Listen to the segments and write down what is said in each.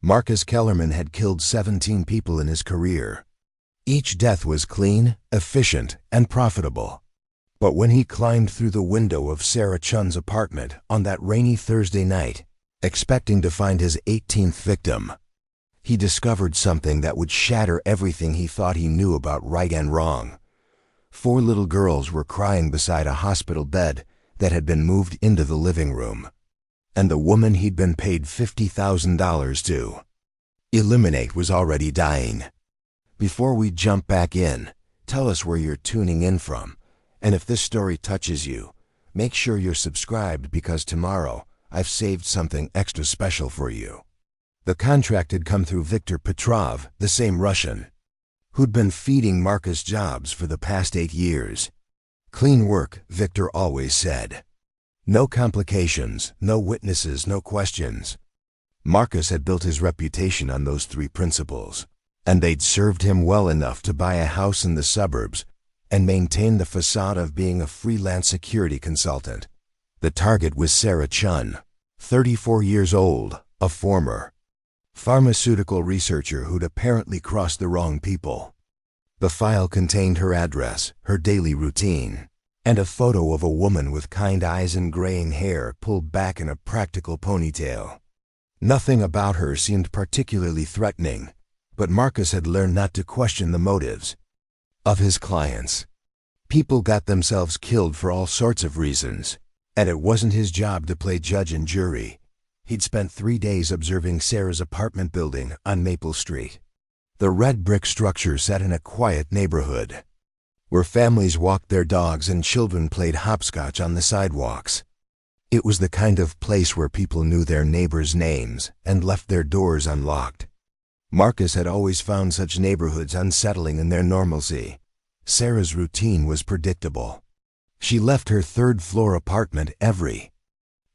Marcus Kellerman had killed 17 people in his career. Each death was clean, efficient, and profitable. But when he climbed through the window of Sarah Chun's apartment on that rainy Thursday night, expecting to find his 18th victim, he discovered something that would shatter everything he thought he knew about right and wrong. 4 little girls were crying beside a hospital bed that had been moved into the living room, and the woman he'd been paid $50,000 to eliminate was already dying. Before we jump back in, tell us where you're tuning in from, and if this story touches you, make sure you're subscribed because tomorrow I've saved something extra special for you. The contract had come through Viktor Petrov, the same Russian, who'd been feeding Marcus jobs for the past 8 years. Clean work, Viktor always said. No complications, no witnesses, no questions. Marcus had built his reputation on those 3 principles, and they'd served him well enough to buy a house in the suburbs and maintain the facade of being a freelance security consultant. The target was Sarah Chun, 34 years old, a former pharmaceutical researcher who'd apparently crossed the wrong people. The file contained her address, her daily routine, and a photo of a woman with kind eyes and graying hair pulled back in a practical ponytail. Nothing about her seemed particularly threatening, but Marcus had learned not to question the motives of his clients. People got themselves killed for all sorts of reasons, and it wasn't his job to play judge and jury. He'd spent 3 days observing Sarah's apartment building on Maple Street. The red brick structure sat in a quiet neighborhood, where families walked their dogs and children played hopscotch on the sidewalks. It was the kind of place where people knew their neighbors' names and left their doors unlocked. Marcus had always found such neighborhoods unsettling in their normalcy. Sarah's routine was predictable. She left her 3rd-floor apartment every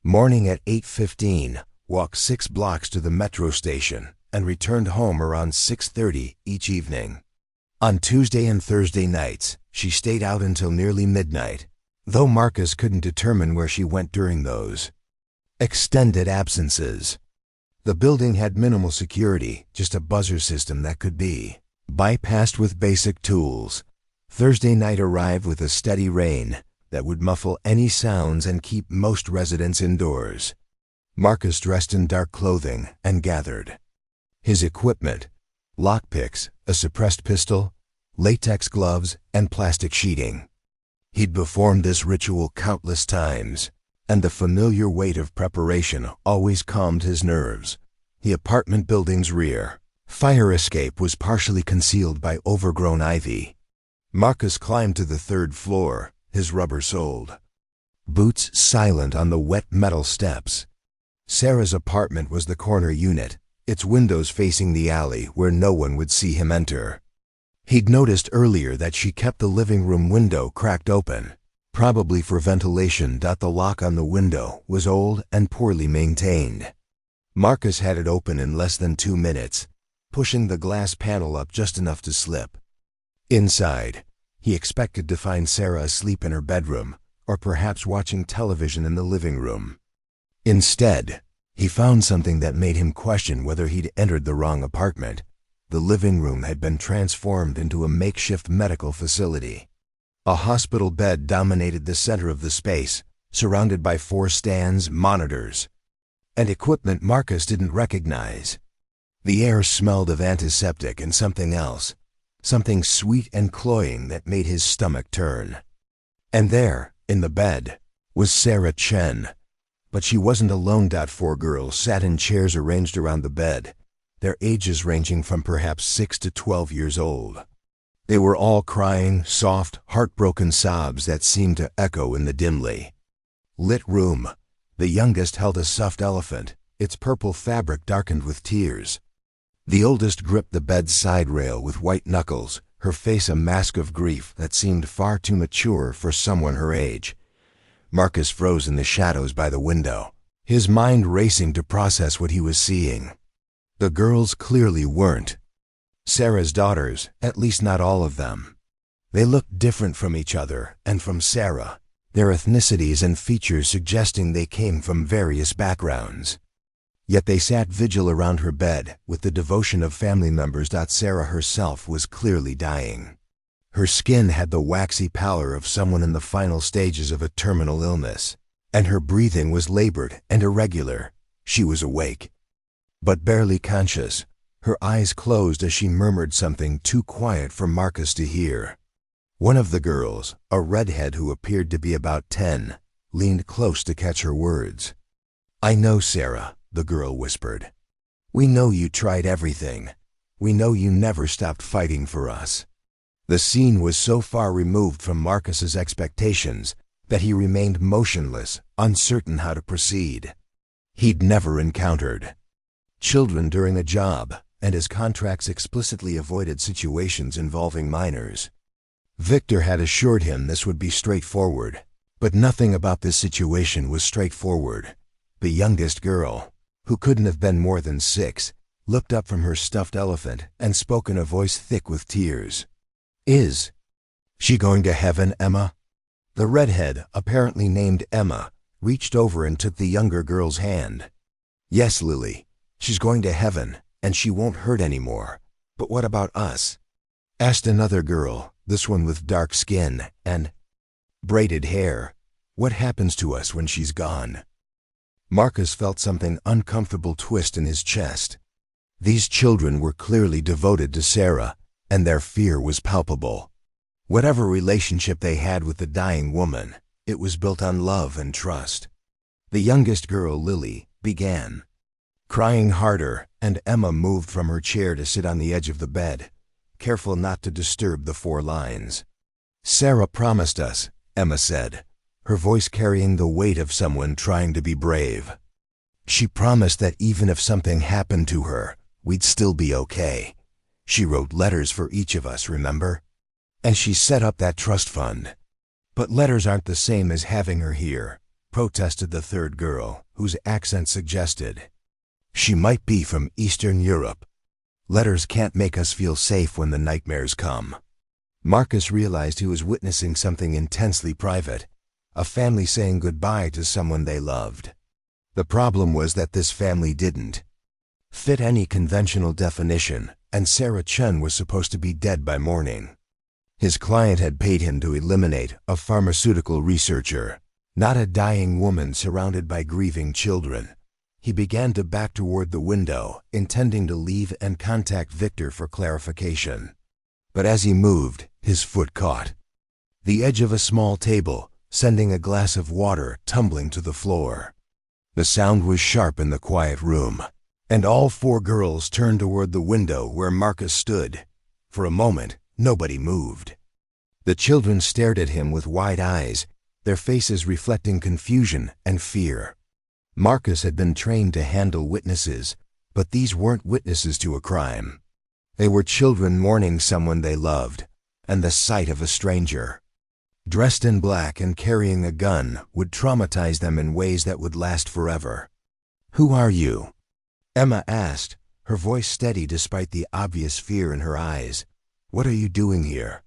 morning at 8:15, walked 6 blocks to the metro station, and returned home around 6:30 each evening. On Tuesday and Thursday nights, she stayed out until nearly midnight, though Marcus couldn't determine where she went during those extended absences. The building had minimal security, just a buzzer system that could be bypassed with basic tools. Thursday night arrived with a steady rain that would muffle any sounds and keep most residents indoors. Marcus dressed in dark clothing and gathered his equipment: lockpicks, a suppressed pistol, latex gloves, and plastic sheeting. He'd performed this ritual countless times, and the familiar weight of preparation always calmed his nerves. The apartment building's rear fire escape was partially concealed by overgrown ivy. Marcus climbed to the 3rd floor, his rubber-soled boots silent on the wet metal steps. Sarah's apartment was the corner unit, its windows facing the alley where no one would see him enter. He'd noticed earlier that she kept the living room window cracked open, probably for ventilation. The lock on the window was old and poorly maintained. Marcus had it open in less than 2 minutes, pushing the glass panel up just enough to slip. Inside, he expected to find Sarah asleep in her bedroom, or perhaps watching television in the living room. Instead, he found something that made him question whether he'd entered the wrong apartment. The living room had been transformed into a makeshift medical facility. A hospital bed dominated the center of the space, surrounded by 4 stands, monitors, and equipment Marcus didn't recognize. The air smelled of antiseptic and something else, something sweet and cloying that made his stomach turn. And there, in the bed, was Sarah Chen. But she wasn't alone. 4 girls sat in chairs arranged around the bed, their ages ranging from perhaps 6 to 12 years old. They were all crying, soft, heartbroken sobs that seemed to echo in the dimly lit room. The youngest held a stuffed elephant, its purple fabric darkened with tears. The oldest gripped the bed's side rail with white knuckles, her face a mask of grief that seemed far too mature for someone her age. Marcus froze in the shadows by the window, his mind racing to process what he was seeing. The girls clearly weren't Sarah's daughters, at least not all of them. They looked different from each other and from Sarah, their ethnicities and features suggesting they came from various backgrounds. Yet they sat vigil around her bed with the devotion of family members. Sarah herself was clearly dying. Her skin had the waxy pallor of someone in the final stages of a terminal illness, and her breathing was labored and irregular. She was awake, but barely conscious, her eyes closed as she murmured something too quiet for Marcus to hear. One of the girls, a redhead who appeared to be about 10, leaned close to catch her words. "I know, Sarah," the girl whispered. "We know you tried everything. We know you never stopped fighting for us." The scene was so far removed from Marcus's expectations that he remained motionless, uncertain how to proceed. He'd never encountered children during a job, and his contracts explicitly avoided situations involving minors. Victor had assured him this would be straightforward, but nothing about this situation was straightforward. The youngest girl, who couldn't have been more than 6, looked up from her stuffed elephant and spoke in a voice thick with tears. "Is she going to heaven, Emma?" The redhead, apparently named Emma, reached over and took the younger girl's hand. "Yes, Lily, she's going to heaven, and she won't hurt anymore. But what about us?" asked another girl, this one with dark skin and braided hair. "What happens to us when she's gone?" Marcus felt something uncomfortable twist in his chest. These children were clearly devoted to Sarah, and their fear was palpable. Whatever relationship they had with the dying woman, it was built on love and trust. The youngest girl, Lily, began crying harder, and Emma moved from her chair to sit on the edge of the bed, careful not to disturb the 4 lines. "Sarah promised us," Emma said, her voice carrying the weight of someone trying to be brave. "She promised that even if something happened to her, we'd still be okay. She wrote letters for each of us, remember? And she set up that trust fund." "But letters aren't the same as having her here," protested the third girl, whose accent suggested she might be from Eastern Europe. "Letters can't make us feel safe when the nightmares come." Marcus realized he was witnessing something intensely private, a family saying goodbye to someone they loved. The problem was that this family didn't fit any conventional definition, and Sarah Chun was supposed to be dead by morning. His client had paid him to eliminate a pharmaceutical researcher, not a dying woman surrounded by grieving children. He began to back toward the window, intending to leave and contact Victor for clarification. But as he moved, his foot caught the edge of a small table, sending a glass of water tumbling to the floor. The sound was sharp in the quiet room, and all 4 girls turned toward the window where Marcus stood. For a moment, nobody moved. The children stared at him with wide eyes, their faces reflecting confusion and fear. Marcus had been trained to handle witnesses, but these weren't witnesses to a crime. They were children mourning someone they loved, and the sight of a stranger dressed in black and carrying a gun would traumatize them in ways that would last forever. "Who are you?" Emma asked, her voice steady despite the obvious fear in her eyes. "What are you doing here?"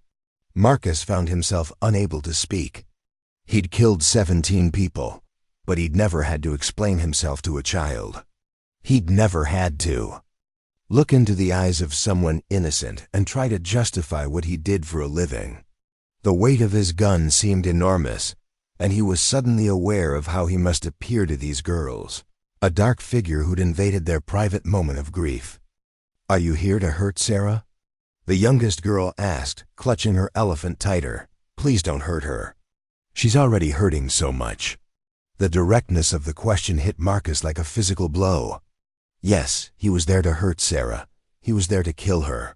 Marcus found himself unable to speak. He'd killed 17 people, but he'd never had to explain himself to a child. He'd never had to look into the eyes of someone innocent and try to justify what he did for a living. The weight of his gun seemed enormous, and he was suddenly aware of how he must appear to these girls, a dark figure who'd invaded their private moment of grief. "Are you here to hurt Sarah?" the youngest girl asked, clutching her elephant tighter. "Please don't hurt her. She's already hurting so much." The directness of the question hit Marcus like a physical blow. Yes, he was there to hurt Sarah. He was there to kill her.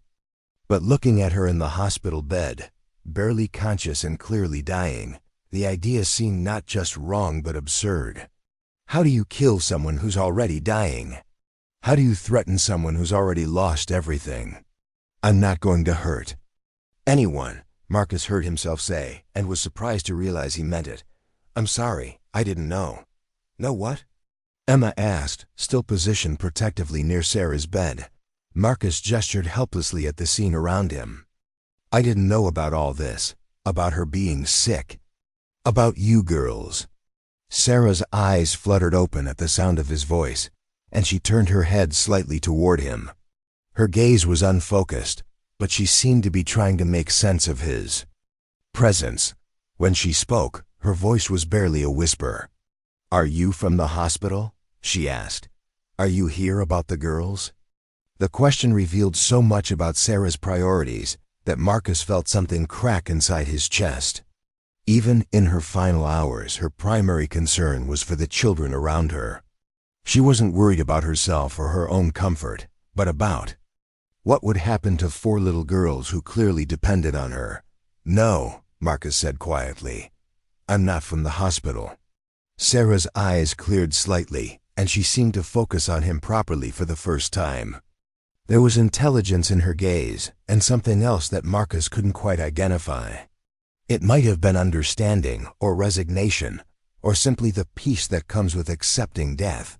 But looking at her in the hospital bed, barely conscious and clearly dying, the idea seemed not just wrong but absurd. How do you kill someone who's already dying? How do you threaten someone who's already lost everything? "I'm not going to hurt anyone," Marcus heard himself say, and was surprised to realize he meant it. "I'm sorry, I didn't know." "Know what?" Emma asked, still positioned protectively near Sarah's bed. Marcus gestured helplessly at the scene around him. "I didn't know about all this, about her being sick. About you girls." Sarah's eyes fluttered open at the sound of his voice. and she turned her head slightly toward him. Her gaze was unfocused, but she seemed to be trying to make sense of his presence. When she spoke, her voice was barely a whisper. "Are you from the hospital?" she asked. "Are you here about the girls?" The question revealed so much about Sarah's priorities that Marcus felt something crack inside his chest. Even in her final hours, her primary concern was for the children around her. She wasn't worried about herself or her own comfort, but about what would happen to 4 little girls who clearly depended on her. "No," Marcus said quietly. "I'm not from the hospital." Sarah's eyes cleared slightly, and she seemed to focus on him properly for the first time. There was intelligence in her gaze, and something else that Marcus couldn't quite identify. It might have been understanding, or resignation, or simply the peace that comes with accepting death.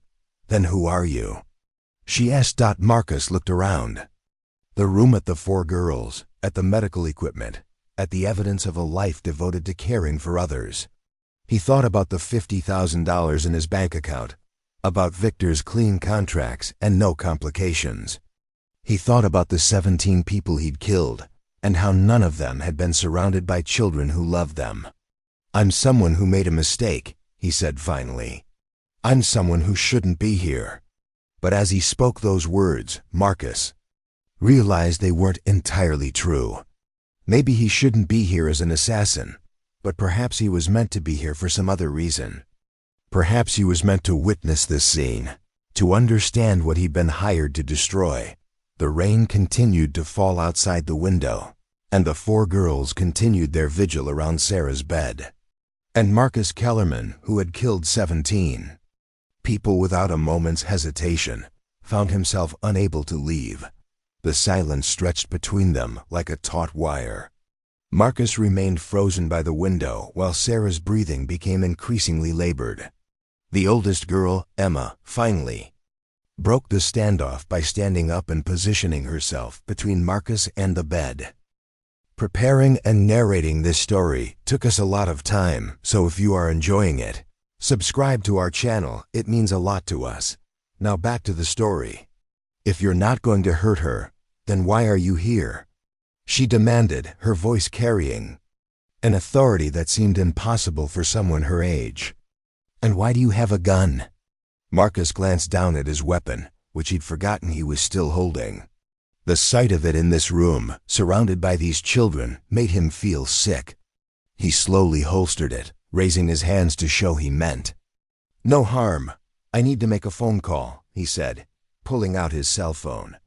"Then who are you?" she asked. Marcus looked around. The room, at the 4 girls, at the medical equipment, at the evidence of a life devoted to caring for others. He thought about the $50,000 in his bank account, about Victor's clean contracts and no complications. He thought about the 17 people he'd killed, and how none of them had been surrounded by children who loved them. "I'm someone who made a mistake," he said finally. "I'm someone who shouldn't be here." But as he spoke those words, Marcus realized they weren't entirely true. Maybe he shouldn't be here as an assassin, but perhaps he was meant to be here for some other reason. Perhaps he was meant to witness this scene, to understand what he'd been hired to destroy. The rain continued to fall outside the window, and the 4 girls continued their vigil around Sarah's bed. And Marcus Kellerman, who had killed 17 people without a moment's hesitation, found himself unable to leave. The silence stretched between them like a taut wire. Marcus remained frozen by the window while Sarah's breathing became increasingly labored. The oldest girl, Emma, finally broke the standoff by standing up and positioning herself between Marcus and the bed. Preparing and narrating this story took us a lot of time, so if you are enjoying it, subscribe to our channel. It means a lot to us. Now back to the story. "If you're not going to hurt her, then why are you here?" she demanded, her voice carrying an authority that seemed impossible for someone her age. "And why do you have a gun?" Marcus glanced down at his weapon, which he'd forgotten he was still holding. The sight of it in this room, surrounded by these children, made him feel sick. He slowly holstered it, raising his hands to show he meant no harm. "I need to make a phone call," he said, pulling out his cell phone.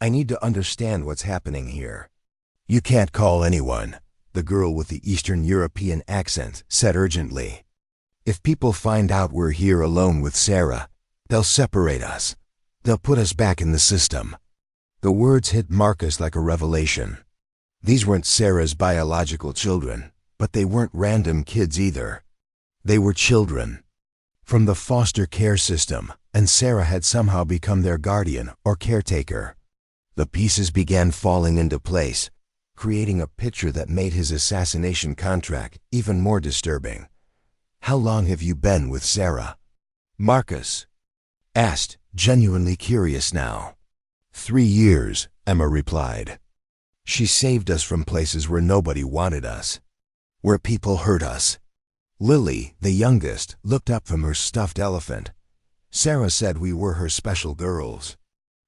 "I need to understand what's happening here." "You can't call anyone," the girl with the Eastern European accent said urgently. "If people find out we're here alone with Sarah, they'll separate us. They'll put us back in the system." The words hit Marcus like a revelation. These weren't Sarah's biological children, but they weren't random kids either. They were children from the foster care system, and Sarah had somehow become their guardian or caretaker. The pieces began falling into place, creating a picture that made his assassination contract even more disturbing. "How long have you been with Sarah?" Marcus asked, genuinely curious now. 3 years, Emma replied. "She saved us from places where nobody wanted us, where people hurt us." Lily, the youngest, looked up from her stuffed elephant. "Sarah said we were her special girls.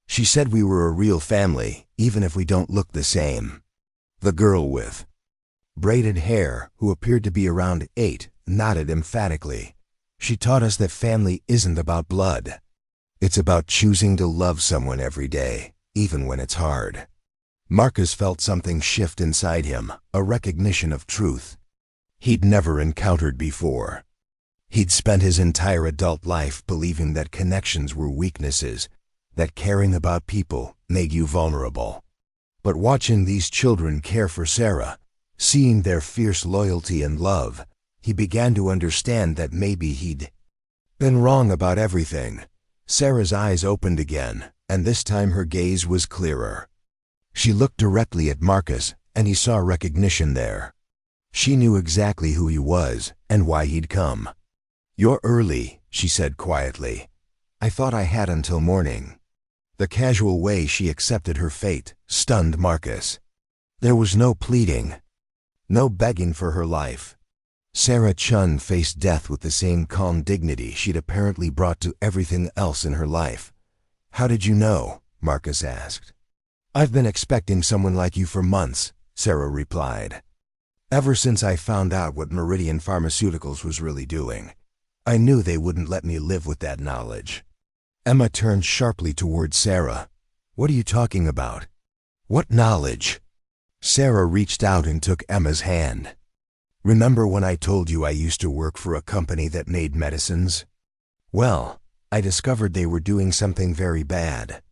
She said we were a real family, even if we don't look the same." The girl with braided hair, who appeared to be around 8, nodded emphatically. "She taught us that family isn't about blood. It's about choosing to love someone every day, even when it's hard." Marcus felt something shift inside him, a recognition of truth he'd never encountered before. He'd spent his entire adult life believing that connections were weaknesses, that caring about people made you vulnerable. But watching these children care for Sarah, seeing their fierce loyalty and love, he began to understand that maybe he'd been wrong about everything. Sarah's eyes opened again, and this time her gaze was clearer. She looked directly at Marcus, and he saw recognition there. She knew exactly who he was and why he'd come. "You're early," she said quietly. I thought I had until morning." The casual way she accepted her fate stunned Marcus. There was no pleading, no begging for her life. Sarah Chun faced death with the same calm dignity she'd apparently brought to everything else in her life. "How did you know?" Marcus asked. "I've been expecting someone like you for months," Sarah replied. "Ever since I found out what Meridian Pharmaceuticals was really doing. I knew they wouldn't let me live with that knowledge." Emma turned sharply toward Sarah. "What are you talking about? What knowledge?" Sarah reached out and took Emma's hand. "Remember when I told you I used to work for a company that made medicines? Well, I discovered they were doing something very bad.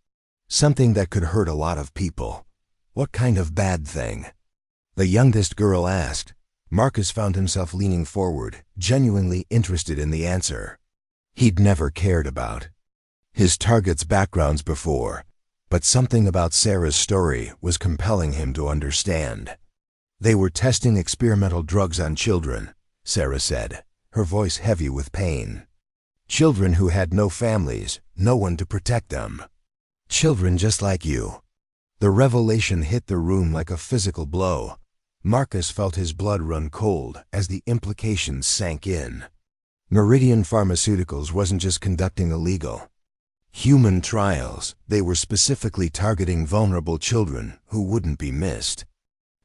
Something that could hurt a lot of people." "What kind of bad thing?" the youngest girl asked. Marcus found himself leaning forward, genuinely interested in the answer. He'd never cared about his target's backgrounds before, but something about Sarah's story was compelling him to understand. "They were testing experimental drugs on children," Sarah said, her voice heavy with pain. "Children who had no families, no one to protect them. Children just like you." The revelation hit the room like a physical blow. Marcus felt his blood run cold as the implications sank in. Meridian Pharmaceuticals wasn't just conducting illegal human trials, they were specifically targeting vulnerable children who wouldn't be missed.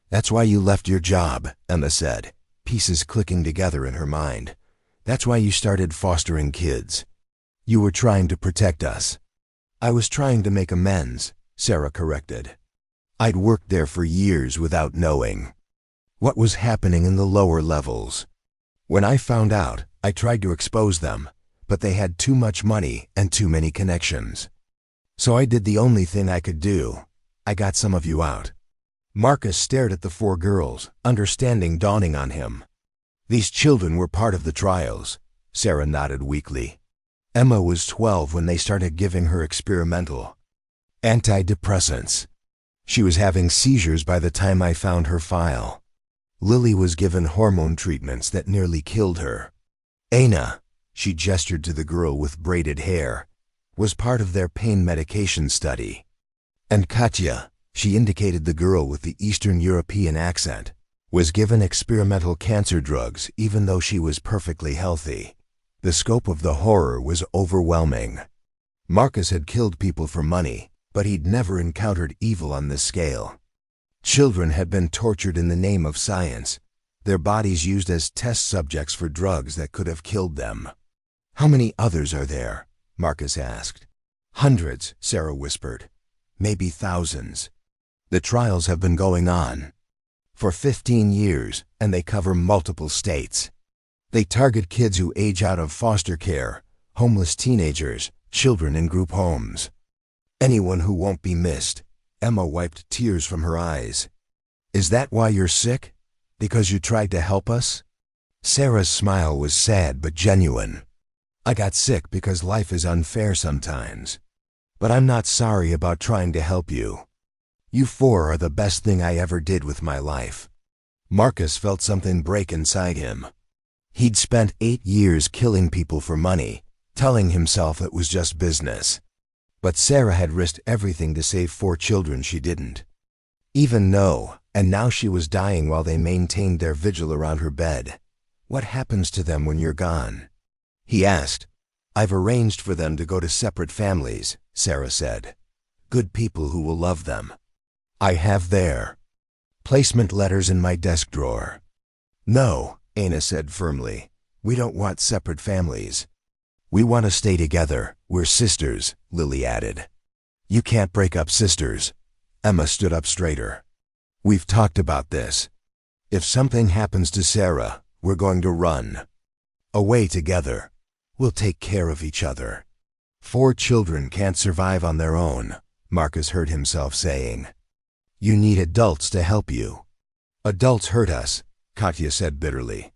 "That's why you left your job," Emma said, pieces clicking together in her mind. "That's why you started fostering kids. You were trying to protect us." "I was trying to make amends," Sarah corrected. "I'd worked there for years without knowing what was happening in the lower levels. When I found out, I tried to expose them, but they had too much money and too many connections. So I did the only thing I could do. I got some of you out." Marcus stared at the four girls, understanding dawning on him. "These children were part of the trials," Sarah nodded weakly. "Emma was 12 when they started giving her experimental antidepressants. She was having seizures by the time I found her file. Lily was given hormone treatments that nearly killed her. Aina," she gestured to the girl with braided hair, "was part of their pain medication study. And Katya," she indicated the girl with the Eastern European accent, "was given experimental cancer drugs even though she was perfectly healthy." The scope of the horror was overwhelming. Marcus had killed people for money, but he'd never encountered evil on this scale. Children had been tortured in the name of science, their bodies used as test subjects for drugs that could have killed them. "How many others are there?" Marcus asked. "Hundreds," Sarah whispered. "Maybe thousands. The trials have been going on for 15 years, and they cover multiple states. They target kids who age out of foster care, homeless teenagers, children in group homes. Anyone who won't be missed." Emma wiped tears from her eyes. "Is that why you're sick? Because you tried to help us?" Sarah's smile was sad but genuine. "I got sick because life is unfair sometimes. But I'm not sorry about trying to help you. You four are the best thing I ever did with my life." Marcus felt something break inside him. He'd spent 8 years killing people for money, telling himself it was just business. But Sarah had risked everything to save 4 children she didn't even know, and now she was dying while they maintained their vigil around her bed. "What happens to them when you're gone?" he asked. "I've arranged for them to go to separate families," Sarah said. "Good people who will love them. I have their placement letters in my desk drawer." "No," Aina said firmly. "We don't want separate families. We want to stay together. We're sisters," Lily added. "You can't break up sisters." Emma stood up straighter. "We've talked about this. If something happens to Sarah, we're going to run away together. We'll take care of each other. 4 children can't survive on their own," Marcus heard himself saying. "You need adults to help you." "Adults hurt us," Katya said bitterly.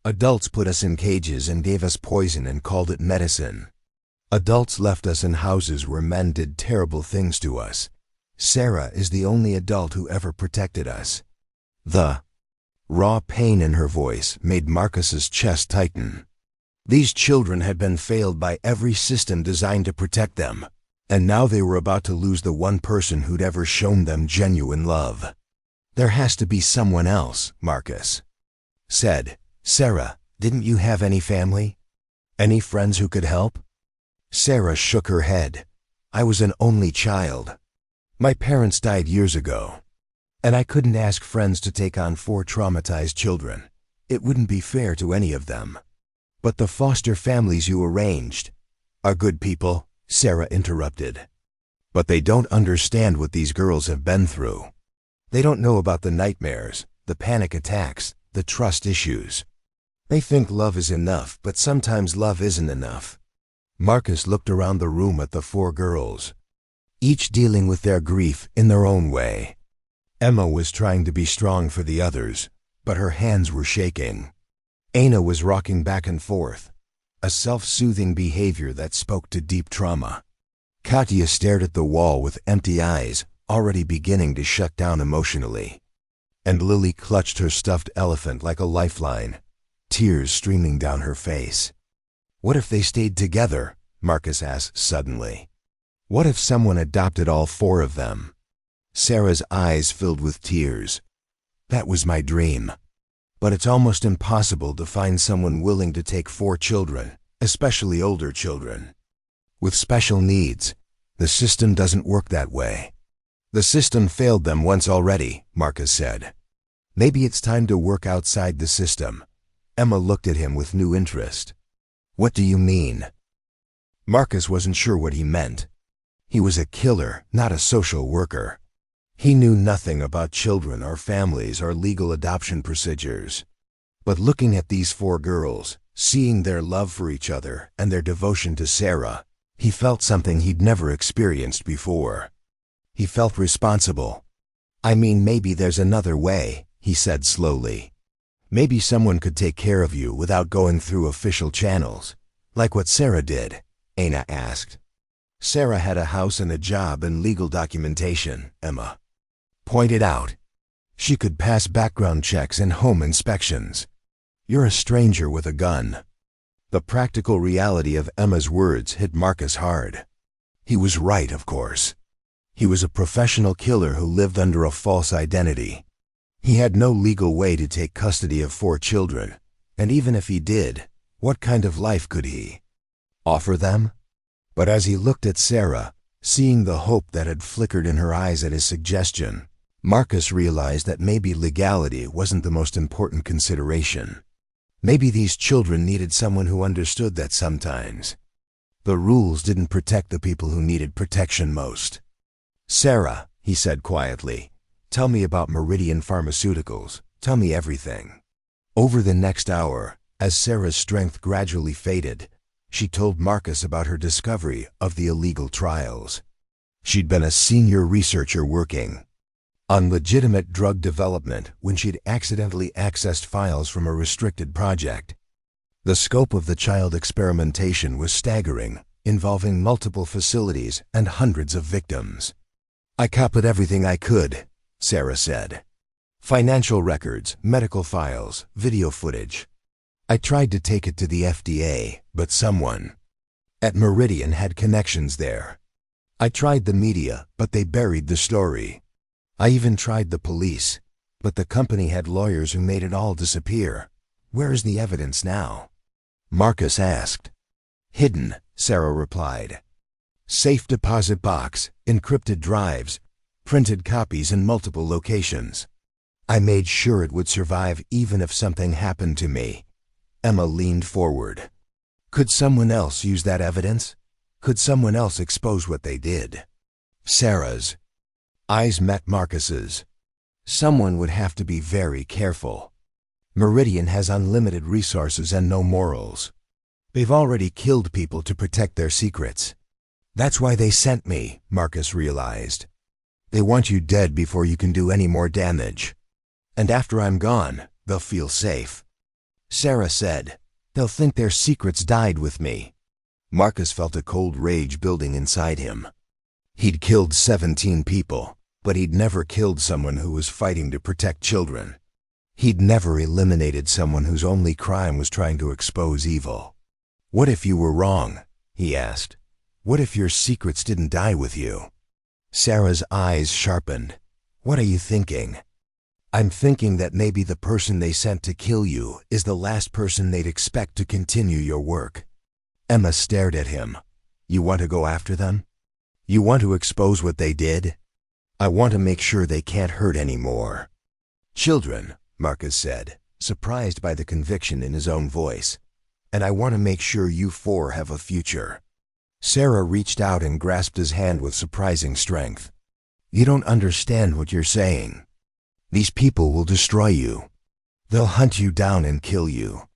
"Adults put us in cages and gave us poison and called it medicine. Adults left us in houses where men did terrible things to us. Sarah is the only adult who ever protected us." The raw pain in her voice made Marcus's chest tighten. These children had been failed by every system designed to protect them, and now they were about to lose the one person who'd ever shown them genuine love. "There has to be someone else," Marcus said. "Sarah, didn't you have any family? Any friends who could help?" Sarah shook her head. "I was an only child. My parents died years ago, and I couldn't ask friends to take on 4 traumatized children. It wouldn't be fair to any of them." "But the foster families you arranged are good people," Sarah interrupted. "But they don't understand what these girls have been through. They don't know about the nightmares, the panic attacks, the trust issues. They think love is enough, but sometimes love isn't enough." Marcus looked around the room at the 4 girls, each dealing with their grief in their own way. Emma was trying to be strong for the others, but her hands were shaking. Aina was rocking back and forth, a self-soothing behavior that spoke to deep trauma. Katya stared at the wall with empty eyes, already beginning to shut down emotionally. And Lily clutched her stuffed elephant like a lifeline, tears streaming down her face. "What if they stayed together?" Marcus asked suddenly. "What if someone adopted all 4 of them?" Sarah's eyes filled with tears. "That was my dream. But it's almost impossible to find someone willing to take 4 children, especially older children. With special needs, the system doesn't work that way." "The system failed them once already," Marcus said. "Maybe it's time to work outside the system." Emma looked at him with new interest. "What do you mean?" Marcus wasn't sure what he meant. He was a killer, not a social worker. He knew nothing about children or families or legal adoption procedures. But looking at these 4 girls, seeing their love for each other and their devotion to Sarah, he felt something he'd never experienced before. He felt responsible. "I mean, maybe there's another way," he said slowly. "Maybe someone could take care of you without going through official channels, like what Sarah did," Aina asked. "Sarah had a house and a job and legal documentation," Emma pointed out. "She could pass background checks and home inspections. You're a stranger with a gun." The practical reality of Emma's words hit Marcus hard. He was right, of course. He was a professional killer who lived under a false identity. He had no legal way to take custody of 4 children, and even if he did, what kind of life could he offer them? But as he looked at Sarah, seeing the hope that had flickered in her eyes at his suggestion, Marcus realized that maybe legality wasn't the most important consideration. Maybe these children needed someone who understood that sometimes the rules didn't protect the people who needed protection most. "Sarah," he said quietly, "tell me about Meridian Pharmaceuticals. Tell me everything." Over the next hour, as Sarah's strength gradually faded, she told Marcus about her discovery of the illegal trials. She'd been a senior researcher working on legitimate drug development when she'd accidentally accessed files from a restricted project. The scope of the child experimentation was staggering, involving multiple facilities and hundreds of victims. "I copied everything I could," Sarah said. "Financial records, medical files, video footage. I tried to take it to the FDA, but someone at Meridian had connections there. I tried the media, but they buried the story. I even tried the police, but the company had lawyers who made it all disappear. Where is the evidence now?" Marcus asked. "Hidden," Sarah replied. "Safe deposit box, encrypted drives, printed copies in multiple locations. I made sure it would survive even if something happened to me." Emma leaned forward. "Could someone else use that evidence? Could someone else expose what they did?" Sarah's eyes met Marcus's. "Someone would have to be very careful. Meridian has unlimited resources and no morals. They've already killed people to protect their secrets. That's why they sent me," Marcus realized. "They want you dead before you can do any more damage. And after I'm gone, they'll feel safe." Sarah said, "They'll think their secrets died with me." Marcus felt a cold rage building inside him. He'd killed 17 people, but he'd never killed someone who was fighting to protect children. He'd never eliminated someone whose only crime was trying to expose evil. "What if you were wrong?" he asked. "What if your secrets didn't die with you?" Sarah's eyes sharpened. "What are you thinking?" "I'm thinking that maybe the person they sent to kill you is the last person they'd expect to continue your work." Emma stared at him. "You want to go after them? You want to expose what they did?" "I want to make sure they can't hurt anymore." "Children," Marcus said, surprised by the conviction in his own voice. "And I want to make sure you four have a future." Sarah reached out and grasped his hand with surprising strength. "You don't understand what you're saying. These people will destroy you. They'll hunt you down and kill you."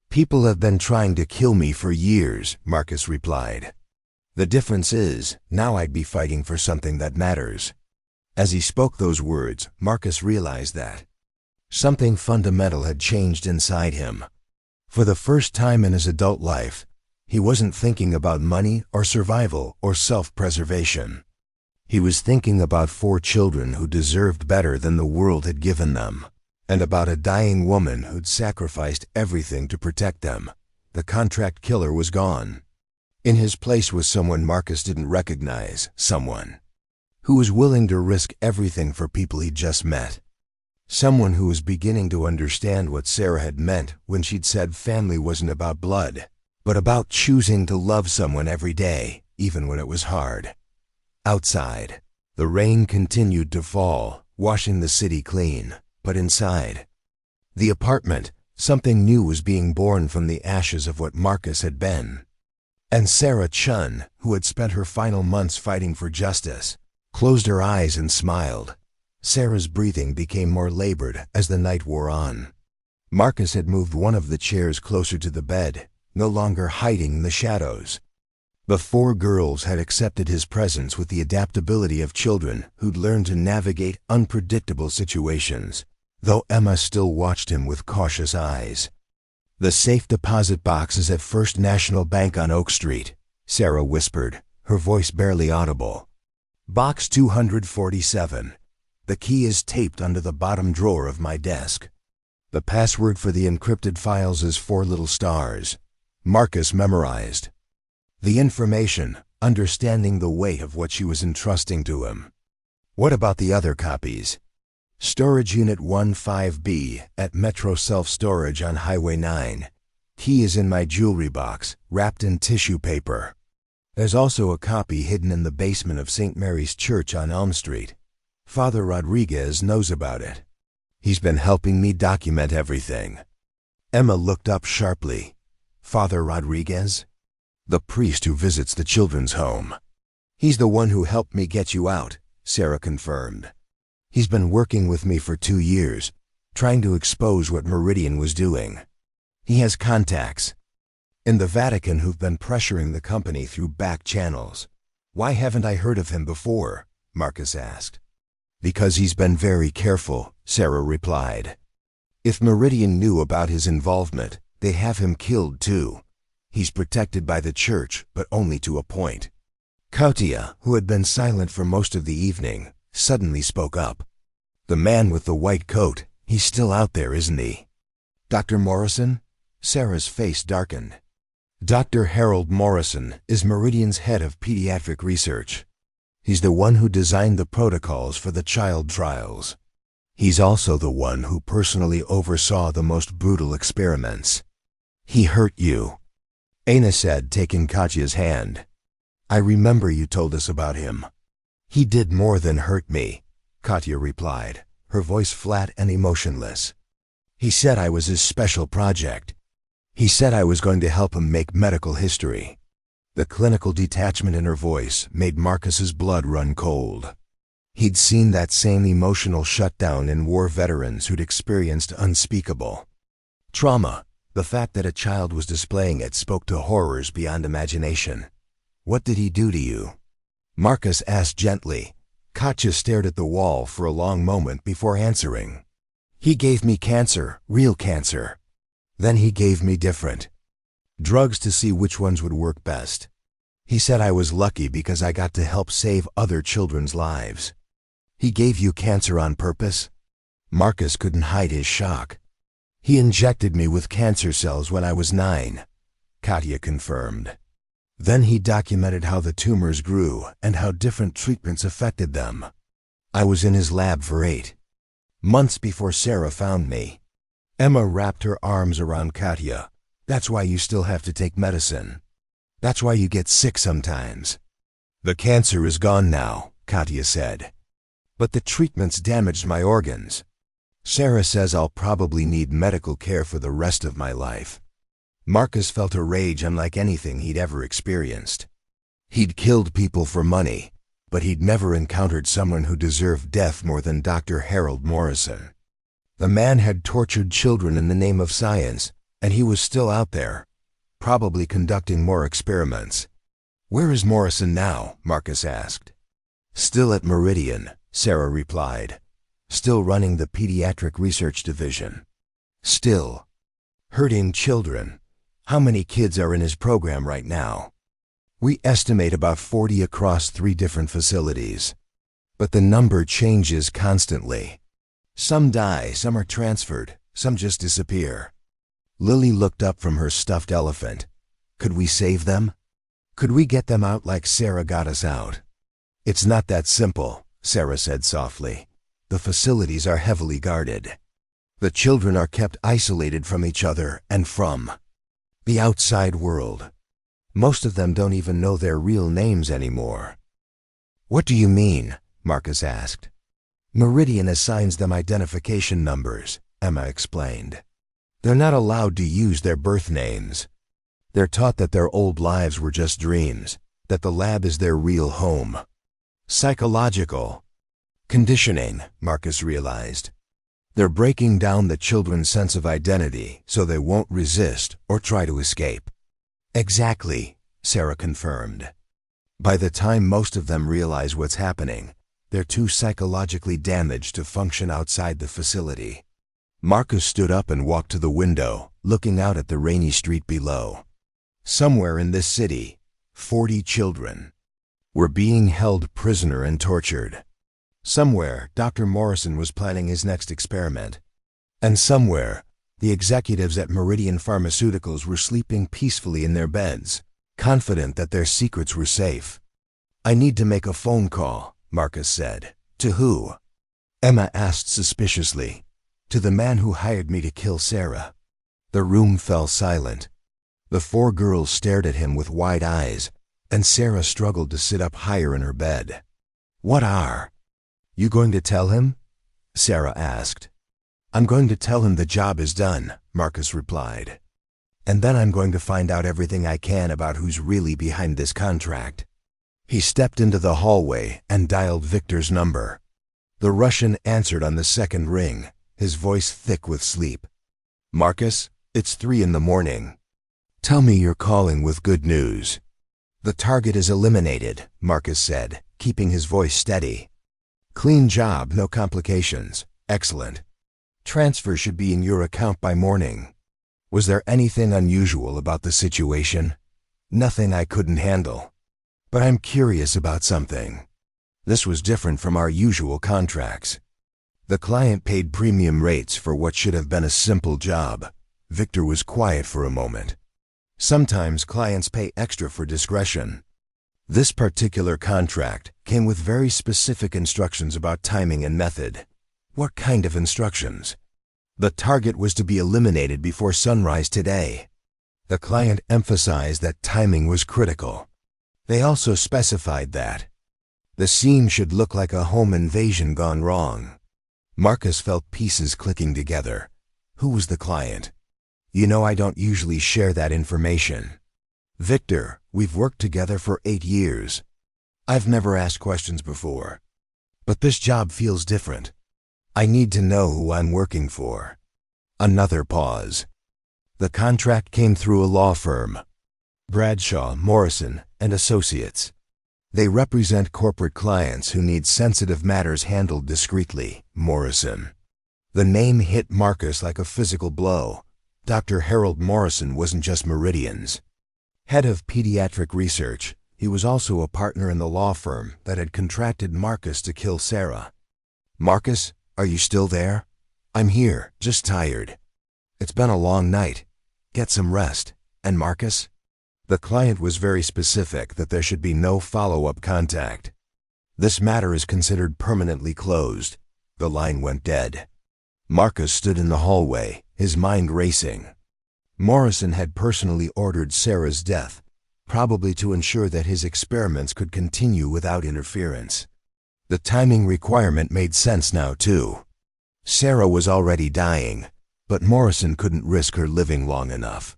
"People have been trying to kill me for years," Marcus replied. "The difference is, now I'd be fighting for something that matters." As he spoke those words, Marcus realized that something fundamental had changed inside him. For the first time in his adult life, he wasn't thinking about money or survival or self-preservation. He was thinking about 4 children who deserved better than the world had given them, and about a dying woman who'd sacrificed everything to protect them. The contract killer was gone. In his place was someone Marcus didn't recognize, someone who was willing to risk everything for people he'd just met. Someone who was beginning to understand what Sarah had meant when she'd said family wasn't about blood, but about choosing to love someone every day, even when it was hard. Outside, the rain continued to fall, washing the city clean, but inside the apartment, something new was being born from the ashes of what Marcus had been. And Sarah Chun, who had spent her final months fighting for justice, closed her eyes and smiled. Sarah's breathing became more labored as the night wore on. Marcus had moved one of the chairs closer to the bed, no longer hiding in the shadows. The 4 girls had accepted his presence with the adaptability of children who'd learned to navigate unpredictable situations, though Emma still watched him with cautious eyes. "The safe deposit box is at First National Bank on Oak Street," Sarah whispered, her voice barely audible. "Box 247. The key is taped under the bottom drawer of my desk. The password for the encrypted files is 4 little stars." Marcus memorized the information, understanding the weight of what she was entrusting to him. "What about the other copies?" "Storage Unit 15B at Metro Self-Storage on Highway 9. Key is in my jewelry box, wrapped in tissue paper. There's also a copy hidden in the basement of St. Mary's Church on Elm Street. Father Rodriguez knows about it. He's been helping me document everything." Emma looked up sharply. "Father Rodriguez?" "The priest who visits the children's home." "He's the one who helped me get you out," Sarah confirmed. "He's been working with me for 2 years, trying to expose what Meridian was doing. He has contacts in the Vatican who've been pressuring the company through back channels." "Why haven't I heard of him before?" Marcus asked. "Because he's been very careful," Sarah replied. "If Meridian knew about his involvement, they'd have him killed too. He's protected by the church, but only to a point." Kautia, who had been silent for most of the evening, suddenly spoke up. "The man with the white coat, he's still out there, isn't he?" "Dr. Morrison?" Sarah's face darkened. "Dr. Harold Morrison is Meridian's head of pediatric research. He's the one who designed the protocols for the child trials. He's also the one who personally oversaw the most brutal experiments." "He hurt you," Aina said, taking Katya's hand. "I remember you told us about him." "He did more than hurt me," Katya replied, her voice flat and emotionless. "He said I was his special project. He said I was going to help him make medical history." The clinical detachment in her voice made Marcus's blood run cold. He'd seen that same emotional shutdown in war veterans who'd experienced unspeakable trauma. The fact that a child was displaying it spoke to horrors beyond imagination. "What did he do to you?" Marcus asked gently. Katya stared at the wall for a long moment before answering. "He gave me cancer, real cancer. Then he gave me different drugs to see which ones would work best. He said I was lucky because I got to help save other children's lives." "He gave you cancer on purpose?" Marcus couldn't hide his shock. "He injected me with cancer cells when I was 9. Katya confirmed. Then he documented how the tumors grew and how different treatments affected them. I was in his lab for 8 months before Sarah found me. Emma wrapped her arms around Katya. That's why you still have to take medicine. That's why you get sick sometimes. The cancer is gone now, Katya said. But the treatments damaged my organs. Sarah says I'll probably need medical care for the rest of my life. Marcus felt a rage unlike anything he'd ever experienced. He'd killed people for money, but he'd never encountered someone who deserved death more than Dr. Harold Morrison. The man had tortured children in the name of science, and he was still out there, probably conducting more experiments. Where is Morrison now? Marcus asked. Still at Meridian, Sarah replied. Still running the pediatric research division. Still hurting children. How many kids are in his program right now? We estimate about 40 across 3 different facilities. But the number changes constantly. Some die, some are transferred, some just disappear. Lily looked up from her stuffed elephant. Could we save them? Could we get them out like Sarah got us out? It's not that simple, Sarah said softly. The facilities are heavily guarded. The children are kept isolated from each other and from the outside world. Most of them don't even know their real names anymore. What do you mean? Marcus asked. Meridian assigns them identification numbers, Emma explained. They're not allowed to use their birth names. They're taught that their old lives were just dreams, that the lab is their real home. Psychological conditioning, Marcus realized. They're breaking down the children's sense of identity so they won't resist or try to escape. Exactly, Sarah confirmed. By the time most of them realize what's happening, they're too psychologically damaged to function outside the facility. Marcus stood up and walked to the window, looking out at the rainy street below. Somewhere in this city, 40 children were being held prisoner and tortured. Somewhere, Dr. Morrison was planning his next experiment. And somewhere, the executives at Meridian Pharmaceuticals were sleeping peacefully in their beds, confident that their secrets were safe. I need to make a phone call, Marcus said. To who? Emma asked suspiciously. To the man who hired me to kill Sarah. The room fell silent. The 4 girls stared at him with wide eyes, and Sarah struggled to sit up higher in her bed. What are you going to tell him? Sarah asked. I'm going to tell him the job is done, Marcus replied. And then I'm going to find out everything I can about who's really behind this contract. He stepped into the hallway and dialed Victor's number. The Russian answered on the second ring, his voice thick with sleep. Marcus, it's 3 a.m. Tell me you're calling with good news. The target is eliminated, Marcus said, keeping his voice steady. Clean job, no complications. Excellent. Transfer should be in your account by morning. Was there anything unusual about the situation? Nothing I couldn't handle. But I'm curious about something. This was different from our usual contracts. The client paid premium rates for what should have been a simple job. Victor was quiet for a moment. Sometimes clients pay extra for discretion. This particular contract came with very specific instructions about timing and method. What kind of instructions? The target was to be eliminated before sunrise today. The client emphasized that timing was critical. They also specified that the scene should look like a home invasion gone wrong. Marcus felt pieces clicking together. Who was the client? You know, I don't usually share that information. Victor, we've worked together for 8 years. I've never asked questions before. But this job feels different. I need to know who I'm working for. Another pause. The contract came through a law firm. Bradshaw, Morrison, and Associates. They represent corporate clients who need sensitive matters handled discreetly. Morrison. The name hit Marcus like a physical blow. Dr. Harold Morrison wasn't just Meridian's head of pediatric research. He was also a partner in the law firm that had contracted Marcus to kill Sarah. Marcus, are you still there? I'm here, just tired. It's been a long night. Get some rest. And Marcus? The client was very specific that there should be no follow-up contact. This matter is considered permanently closed. The line went dead. Marcus stood in the hallway, his mind racing. Morrison had personally ordered Sarah's death, probably to ensure that his experiments could continue without interference. The timing requirement made sense now, too. Sarah was already dying, but Morrison couldn't risk her living long enough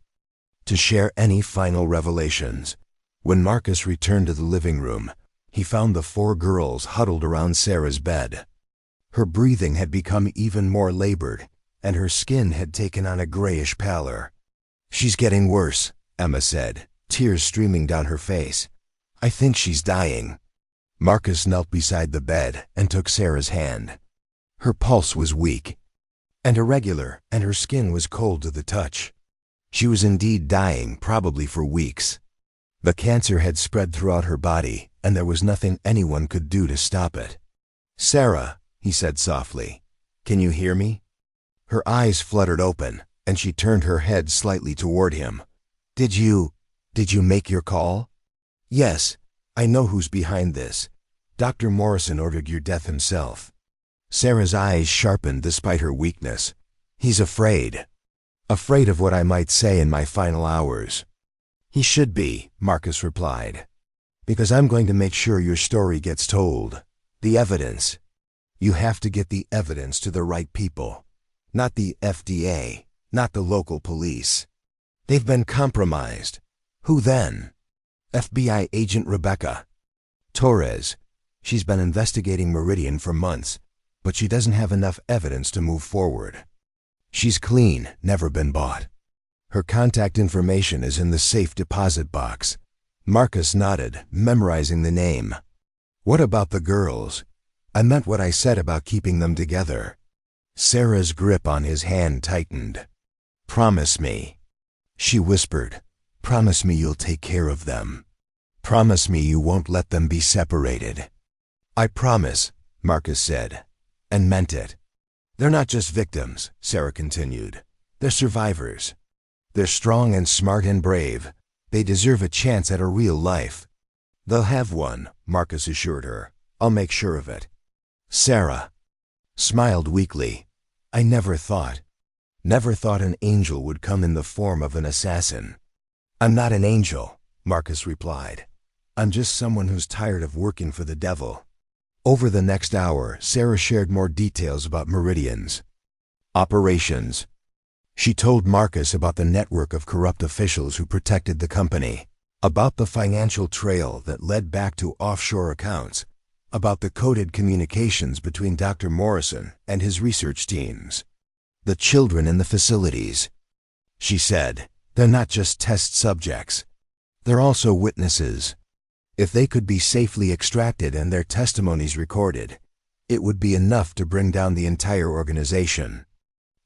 to share any final revelations. When Marcus returned to the living room, he found the 4 girls huddled around Sarah's bed. Her breathing had become even more labored, and her skin had taken on a grayish pallor. "She's getting worse," Emma said, tears streaming down her face. "I think she's dying." Marcus knelt beside the bed and took Sarah's hand. Her pulse was weak and irregular, and her skin was cold to the touch. She was indeed dying, probably for weeks. The cancer had spread throughout her body, and there was nothing anyone could do to stop it. "Sarah," he said softly, "can you hear me?" Her eyes fluttered open, and she turned her head slightly toward him. Did you make your call?" "Yes, I know who's behind this. Dr. Morrison ordered your death himself." Sarah's eyes sharpened despite her weakness. "He's afraid. Afraid of what I might say in my final hours." "He should be," Marcus replied, "because I'm going to make sure your story gets told. The evidence. You have to get the evidence to the right people. Not the FDA, not the local police. They've been compromised. Who then?" "FBI agent Rebecca Torres. She's been investigating Meridian for months, but she doesn't have enough evidence to move forward. She's clean, never been bought. Her contact information is in the safe deposit box." Marcus nodded, memorizing the name. "What about the girls? I meant what I said about keeping them together." Sarah's grip on his hand tightened. "Promise me," she whispered. "Promise me you'll take care of them. Promise me you won't let them be separated." "I promise," Marcus said, and meant it. "They're not just victims," Sarah continued. "They're survivors. They're strong and smart and brave. They deserve a chance at a real life." "They'll have one," Marcus assured her. "I'll make sure of it." Sarah smiled weakly. "I never thought an angel would come in the form of an assassin." "I'm not an angel," Marcus replied. "I'm just someone who's tired of working for the devil." Over the next hour, Sarah shared more details about Meridian's operations. She told Marcus about the network of corrupt officials who protected the company, about the financial trail that led back to offshore accounts, about the coded communications between Dr. Morrison and his research teams. "The children in the facilities," she said, "they're not just test subjects. They're also witnesses. If they could be safely extracted and their testimonies recorded, it would be enough to bring down the entire organization."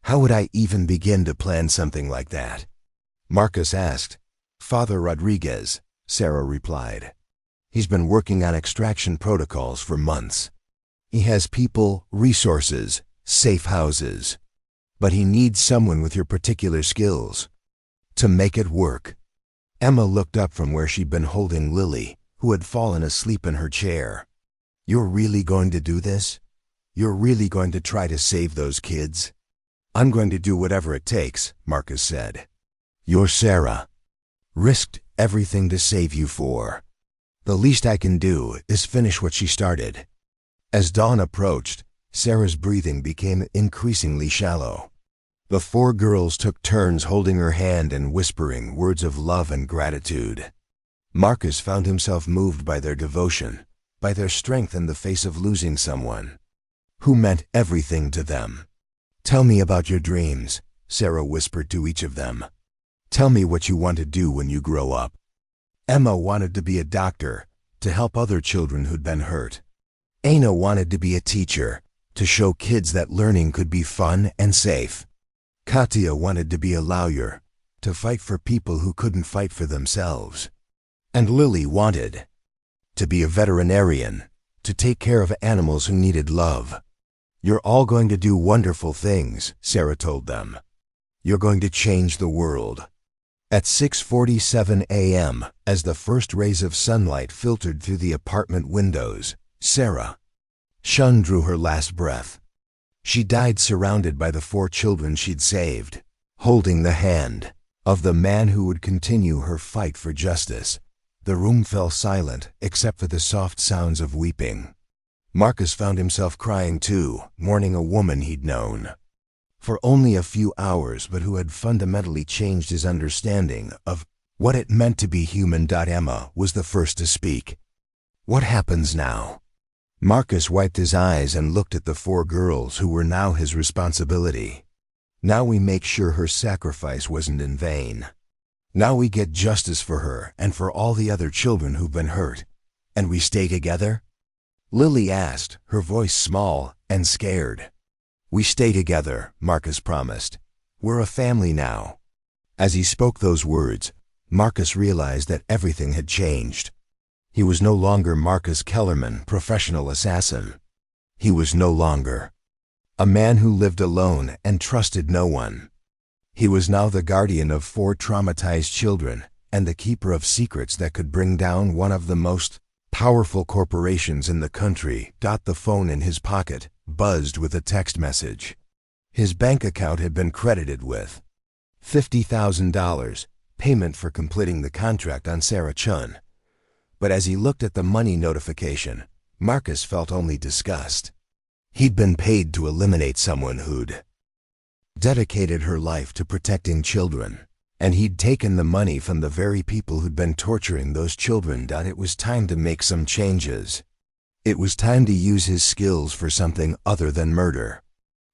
"How would I even begin to plan something like that?" Marcus asked. "Father Rodriguez," Sarah replied. "He's been working on extraction protocols for months. He has people, resources, safe houses. But he needs someone with your particular skills to make it work." Emma looked up from where she'd been holding Lily, who had fallen asleep in her chair. "You're really going to do this? You're really going to try to save those kids?" "I'm going to do whatever it takes," Marcus said. "You're Sarah. Risked everything to save you 4. The least I can do is finish what she started." As dawn approached, Sarah's breathing became increasingly shallow. The 4 girls took turns holding her hand and whispering words of love and gratitude. Marcus found himself moved by their devotion, by their strength in the face of losing someone who meant everything to them. "Tell me about your dreams," Sarah whispered to each of them. "Tell me what you want to do when you grow up." Emma wanted to be a doctor, to help other children who'd been hurt. Aina wanted to be a teacher, to show kids that learning could be fun and safe. Katya wanted to be a lawyer, to fight for people who couldn't fight for themselves. And Lily wanted to be a veterinarian, to take care of animals who needed love. "You're all going to do wonderful things," Sarah told them. "You're going to change the world." At 6:47 a.m., as the first rays of sunlight filtered through the apartment windows, Sarah Chun drew her last breath. She died surrounded by the 4 children she'd saved, holding the hand of the man who would continue her fight for justice. The room fell silent, except for the soft sounds of weeping. Marcus found himself crying too, mourning a woman he'd known for only a few hours, but who had fundamentally changed his understanding of what it meant to be human. Emma was the first to speak. "What happens now?" Marcus wiped his eyes and looked at the 4 girls who were now his responsibility. "Now we make sure her sacrifice wasn't in vain. Now we get justice for her and for all the other children who've been hurt. And we stay together?" Lily asked, her voice small and scared. "We stay together," Marcus promised. "We're a family now." As he spoke those words, Marcus realized that everything had changed. He was no longer Marcus Kellerman, professional assassin. He was no longer a man who lived alone and trusted no one. He was now the guardian of 4 traumatized children and the keeper of secrets that could bring down one of the most powerful corporations in the country. The phone in his pocket buzzed with a text message. His bank account had been credited with $50,000, payment for completing the contract on Sarah Chun. But as he looked at the money notification, Marcus felt only disgust. He'd been paid to eliminate someone who'd dedicated her life to protecting children, and he'd taken the money from the very people who'd been torturing those children. It was time to make some changes. It was time to use his skills for something other than murder.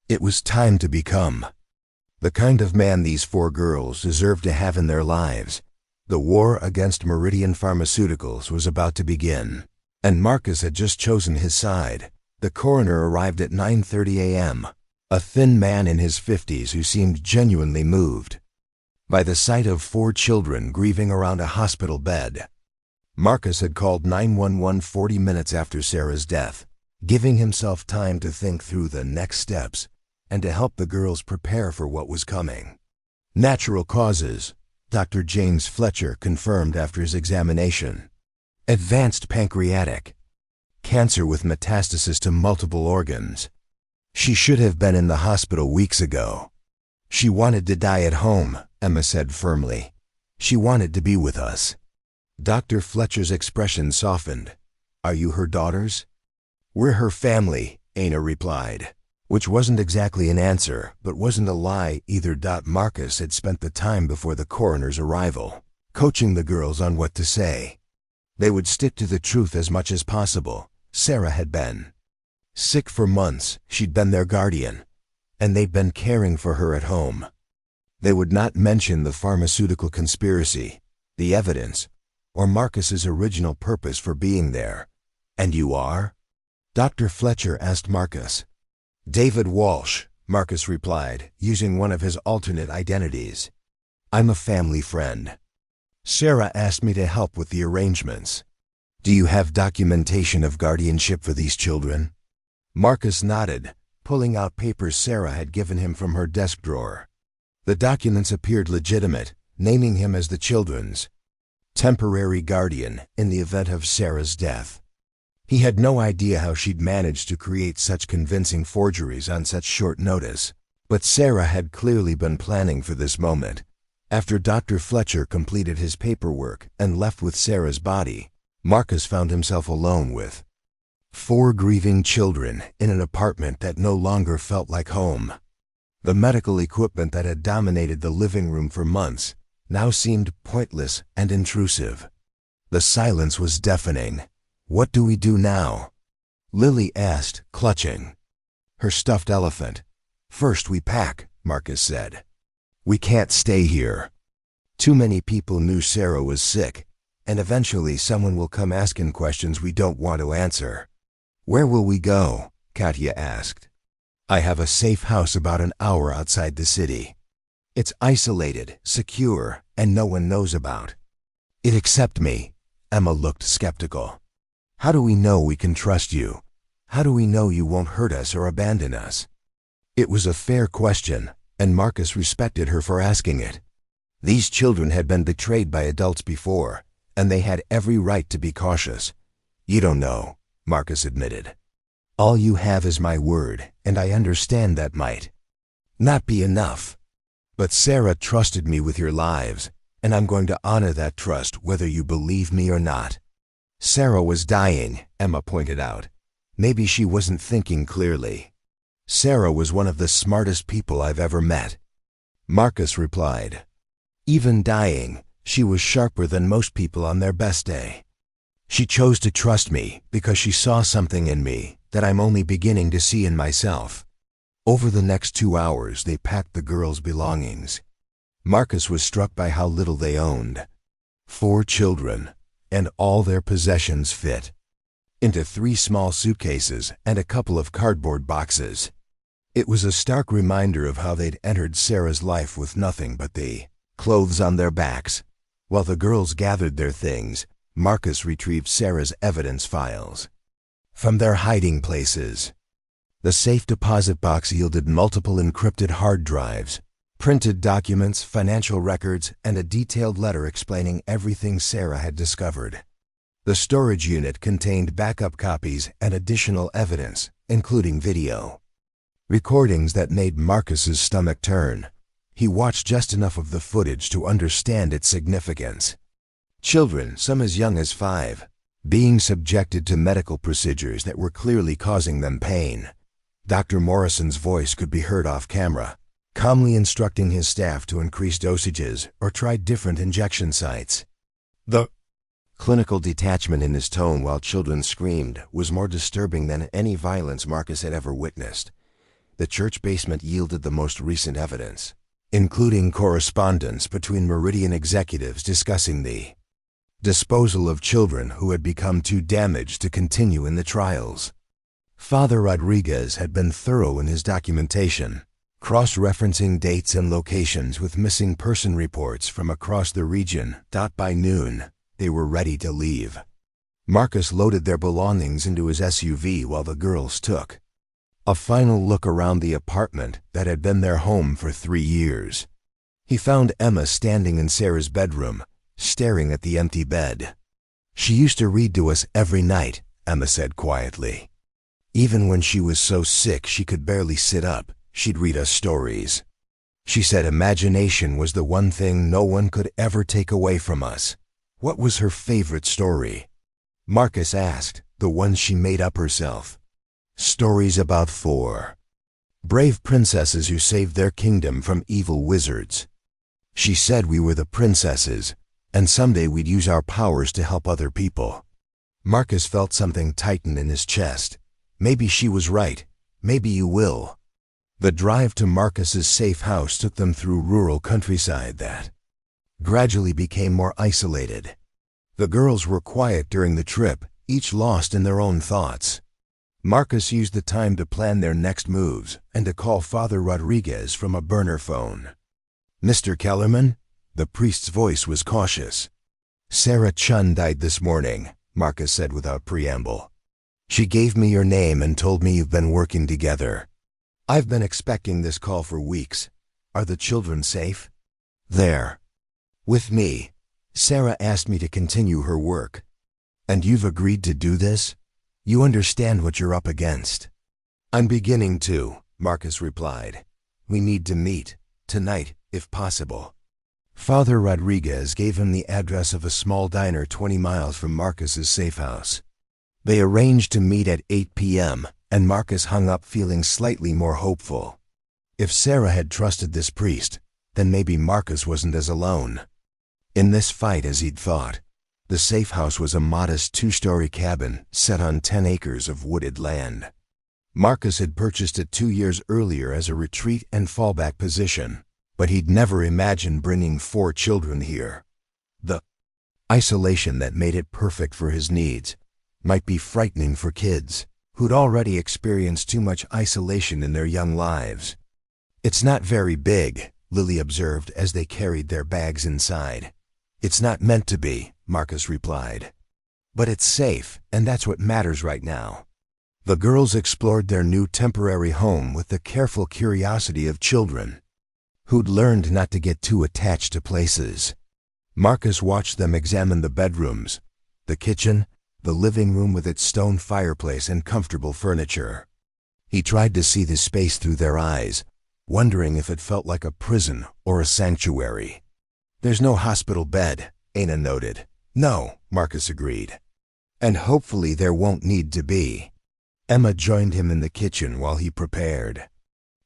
It was time to become the kind of man these 4 girls deserved to have in their lives. The war against Meridian Pharmaceuticals was about to begin, and Marcus had just chosen his side. The coroner arrived at 9:30 a.m., a thin man in his 50s who seemed genuinely moved by the sight of 4 children grieving around a hospital bed. Marcus had called 911 40 minutes after Sarah's death, giving himself time to think through the next steps and to help the girls prepare for what was coming. Natural causes, Dr. James Fletcher confirmed after his examination. Advanced pancreatic cancer with metastasis to multiple organs. She should have been in the hospital weeks ago. She wanted to die at home, Emma said firmly. She wanted to be with us. Dr. Fletcher's expression softened. "Are you her daughters?" "We're her family," Aina replied, which wasn't exactly an answer, but wasn't a lie either. Marcus had spent the time before the coroner's arrival coaching the girls on what to say. They would stick to the truth as much as possible. Sarah had been sick for months. She'd been their guardian, and they'd been caring for her at home. They would not mention the pharmaceutical conspiracy, the evidence, or Marcus's original purpose for being there. "And you are?" Dr. Fletcher asked Marcus. "David Walsh," Marcus replied, using one of his alternate identities. "I'm a family friend. Sarah asked me to help with the arrangements." "Do you have documentation of guardianship for these children?" Marcus nodded, pulling out papers Sarah had given him from her desk drawer. The documents appeared legitimate, naming him as the children's temporary guardian in the event of Sarah's death. He had no idea how she'd managed to create such convincing forgeries on such short notice, but Sarah had clearly been planning for this moment. After Dr. Fletcher completed his paperwork and left with Sarah's body, Marcus found himself alone with 4 grieving children in an apartment that no longer felt like home. The medical equipment that had dominated the living room for months now seemed pointless and intrusive. The silence was deafening. "What do we do now?" Lily asked, clutching her stuffed elephant. "First we pack," Marcus said. "We can't stay here. Too many people knew Sarah was sick, and eventually someone will come asking questions we don't want to answer." "Where will we go?" Katya asked. "I have a safe house about an hour outside the city. It's isolated, secure, and no one knows about it except me." Emma looked skeptical. "How do we know we can trust you? How do we know you won't hurt us or abandon us?" It was a fair question, and Marcus respected her for asking it. These children had been betrayed by adults before, and they had every right to be cautious. "You don't know," Marcus admitted. "All you have is my word, and I understand that might not be enough. But Sarah trusted me with your lives, and I'm going to honor that trust whether you believe me or not." Sarah was dying, Emma pointed out. Maybe she wasn't thinking clearly. "Sarah was one of the smartest people I've ever met," Marcus replied. "Even dying, she was sharper than most people on their best day. She chose to trust me because she saw something in me that I'm only beginning to see in myself." Over the next 2 hours, they packed the girls' belongings. Marcus was struck by how little they owned. 4 children, and all their possessions fit into 3 small suitcases and a couple of cardboard boxes. It was a stark reminder of how they'd entered Sarah's life with nothing but the clothes on their backs. While the girls gathered their things, Marcus retrieved Sarah's evidence files from their hiding places. The safe deposit box yielded multiple encrypted hard drives, printed documents, financial records, and a detailed letter explaining everything Sarah had discovered. The storage unit contained backup copies and additional evidence, including video recordings that made Marcus's stomach turn. He watched just enough of the footage to understand its significance. Children, some as young as 5, being subjected to medical procedures that were clearly causing them pain. Dr. Morrison's voice could be heard off camera, calmly instructing his staff to increase dosages or try different injection sites. The clinical detachment in his tone while children screamed was more disturbing than any violence Marcus had ever witnessed. The church basement yielded the most recent evidence, including correspondence between Meridian executives discussing the disposal of children who had become too damaged to continue in the trials. Father Rodriguez had been thorough in his documentation, cross-referencing dates and locations with missing person reports from across the region. By noon, they were ready to leave. Marcus loaded their belongings into his SUV while the girls took a final look around the apartment that had been their home for 3 years. He found Emma standing in Sarah's bedroom, staring at the empty bed. "She used to read to us every night," Emma said quietly. "Even when she was so sick she could barely sit up, she'd read us stories. She said imagination was the one thing no one could ever take away from us." "What was her favorite story?" Marcus asked. "The ones she made up herself." "Stories about 4 brave princesses who saved their kingdom from evil wizards. She said we were the princesses, and someday we'd use our powers to help other people." Marcus felt something tighten in his chest. Maybe she was right. Maybe you will. The drive to Marcus's safe house took them through rural countryside that gradually became more isolated. The girls were quiet during the trip, each lost in their own thoughts. Marcus used the time to plan their next moves and to call Father Rodriguez from a burner phone. "Mr. Kellerman?" The priest's voice was cautious. "Sarah Chun died this morning," Marcus said without preamble. "She gave me your name and told me you've been working together. I've been expecting this call for weeks. Are the children safe?" "There. With me. Sarah asked me to continue her work." "And you've agreed to do this? You understand what you're up against." "I'm beginning to," Marcus replied. "We need to meet, tonight, if possible." Father Rodriguez gave him the address of a small diner 20 miles from Marcus's safe house. They arranged to meet at 8 p.m., and Marcus hung up feeling slightly more hopeful. If Sarah had trusted this priest, then maybe Marcus wasn't as alone in this fight as he'd thought. The safe house was a modest 2-story cabin set on 10 acres of wooded land. Marcus had purchased it 2 years earlier as a retreat and fallback position, but he'd never imagined bringing 4 children here. The isolation that made it perfect for his needs might be frightening for kids who'd already experienced too much isolation in their young lives. "It's not very big," Lily observed as they carried their bags inside. "It's not meant to be," Marcus replied. "But it's safe, and that's what matters right now." The girls explored their new temporary home with the careful curiosity of children. who'd learned not to get too attached to places. Marcus watched them examine the bedrooms, the kitchen, the living room with its stone fireplace and comfortable furniture. He tried to see the space through their eyes, wondering if it felt like a prison or a sanctuary. "There's no hospital bed," Ana noted. "No," Marcus agreed. "And hopefully there won't need to be." Emma joined him in the kitchen while he prepared.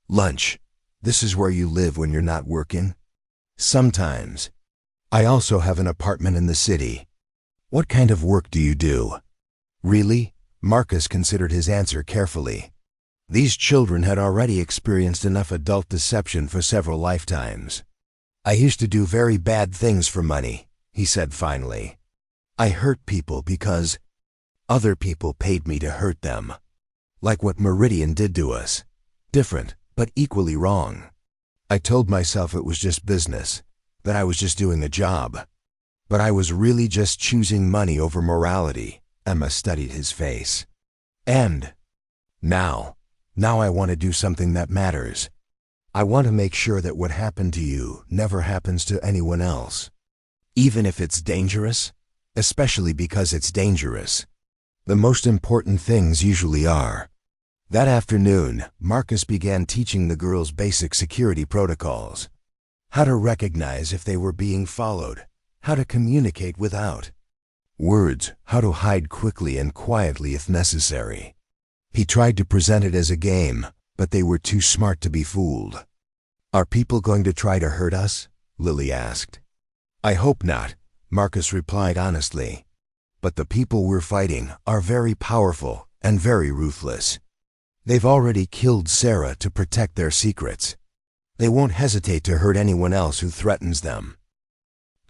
"Lunch. This is where you live when you're not working?" "Sometimes. I also have an apartment in the city." "What kind of work do you do?" "Really?" Marcus considered his answer carefully. These children had already experienced enough adult deception for several lifetimes. "I used to do very bad things for money," he said finally. "I hurt people because other people paid me to hurt them. Like what Meridian did to us. Different, but equally wrong. I told myself it was just business, that I was just doing a job. But I was really just choosing money over morality." Emma studied his face. "And now I want to do something that matters. I want to make sure that what happened to you never happens to anyone else. Even if it's dangerous, especially because it's dangerous. The most important things usually are." That afternoon, Marcus began teaching the girls basic security protocols. How to recognize if they were being followed, how to communicate without words, how to hide quickly and quietly if necessary. He tried to present it as a game, but they were too smart to be fooled. "Are people going to try to hurt us?" Lily asked. "I hope not," Marcus replied honestly. "But the people we're fighting are very powerful and very ruthless. They've already killed Sarah to protect their secrets. They won't hesitate to hurt anyone else who threatens them."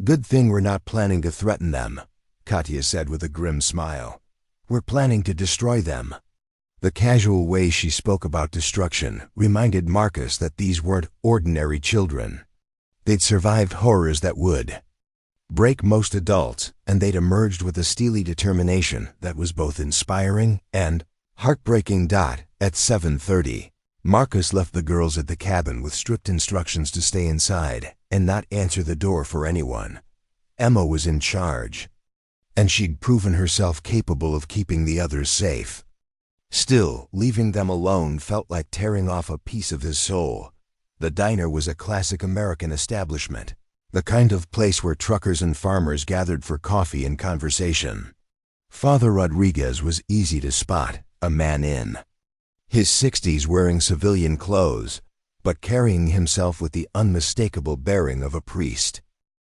"Good thing we're not planning to threaten them," Katya said with a grim smile. "We're planning to destroy them." The casual way she spoke about destruction reminded Marcus that these weren't ordinary children. They'd survived horrors that would break most adults, and they'd emerged with a steely determination that was both inspiring and heartbreaking. At 7:30, Marcus left the girls at the cabin with strict instructions to stay inside and not answer the door for anyone. Emma was in charge, and she'd proven herself capable of keeping the others safe. Still, leaving them alone felt like tearing off a piece of his soul. The diner was a classic American establishment, the kind of place where truckers and farmers gathered for coffee and conversation. Father Rodriguez was easy to spot, a man in his 60s wearing civilian clothes, but carrying himself with the unmistakable bearing of a priest.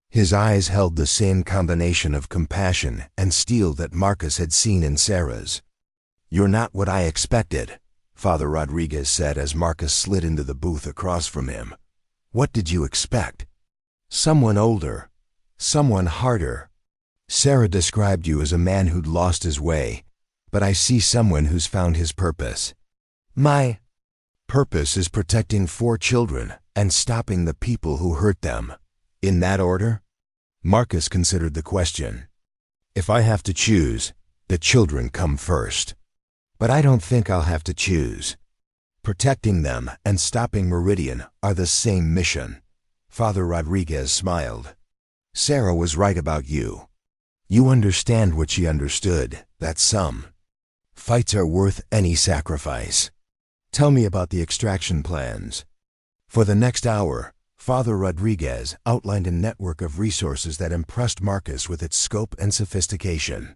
His eyes held the same combination of compassion and steel that Marcus had seen in Sarah's. "You're not what I expected," Father Rodriguez said as Marcus slid into the booth across from him. "What did you expect?" "Someone older. Someone harder. Sarah described you as a man who'd lost his way, but I see someone who's found his purpose." "My purpose is protecting 4 children and stopping the people who hurt them." "In that order?" Marcus considered the question. "If I have to choose, the children come first. But I don't think I'll have to choose. Protecting them and stopping Meridian are the same mission." Father Rodriguez smiled. "Sarah was right about you. You understand what she understood, that some fights are worth any sacrifice. Tell me about the extraction plans." For the next hour, Father Rodriguez outlined a network of resources that impressed Marcus with its scope and sophistication.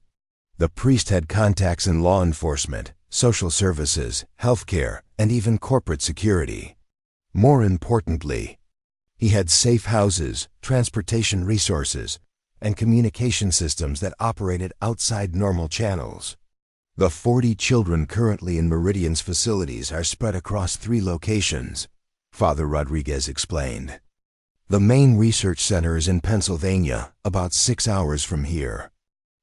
The priest had contacts in law enforcement, social services, healthcare, and even corporate security. More importantly, he had safe houses, transportation resources, and communication systems that operated outside normal channels. The 40 children currently in Meridian's facilities are spread across 3 locations, Father Rodriguez explained. The main research center is in Pennsylvania, about 6 hours from here.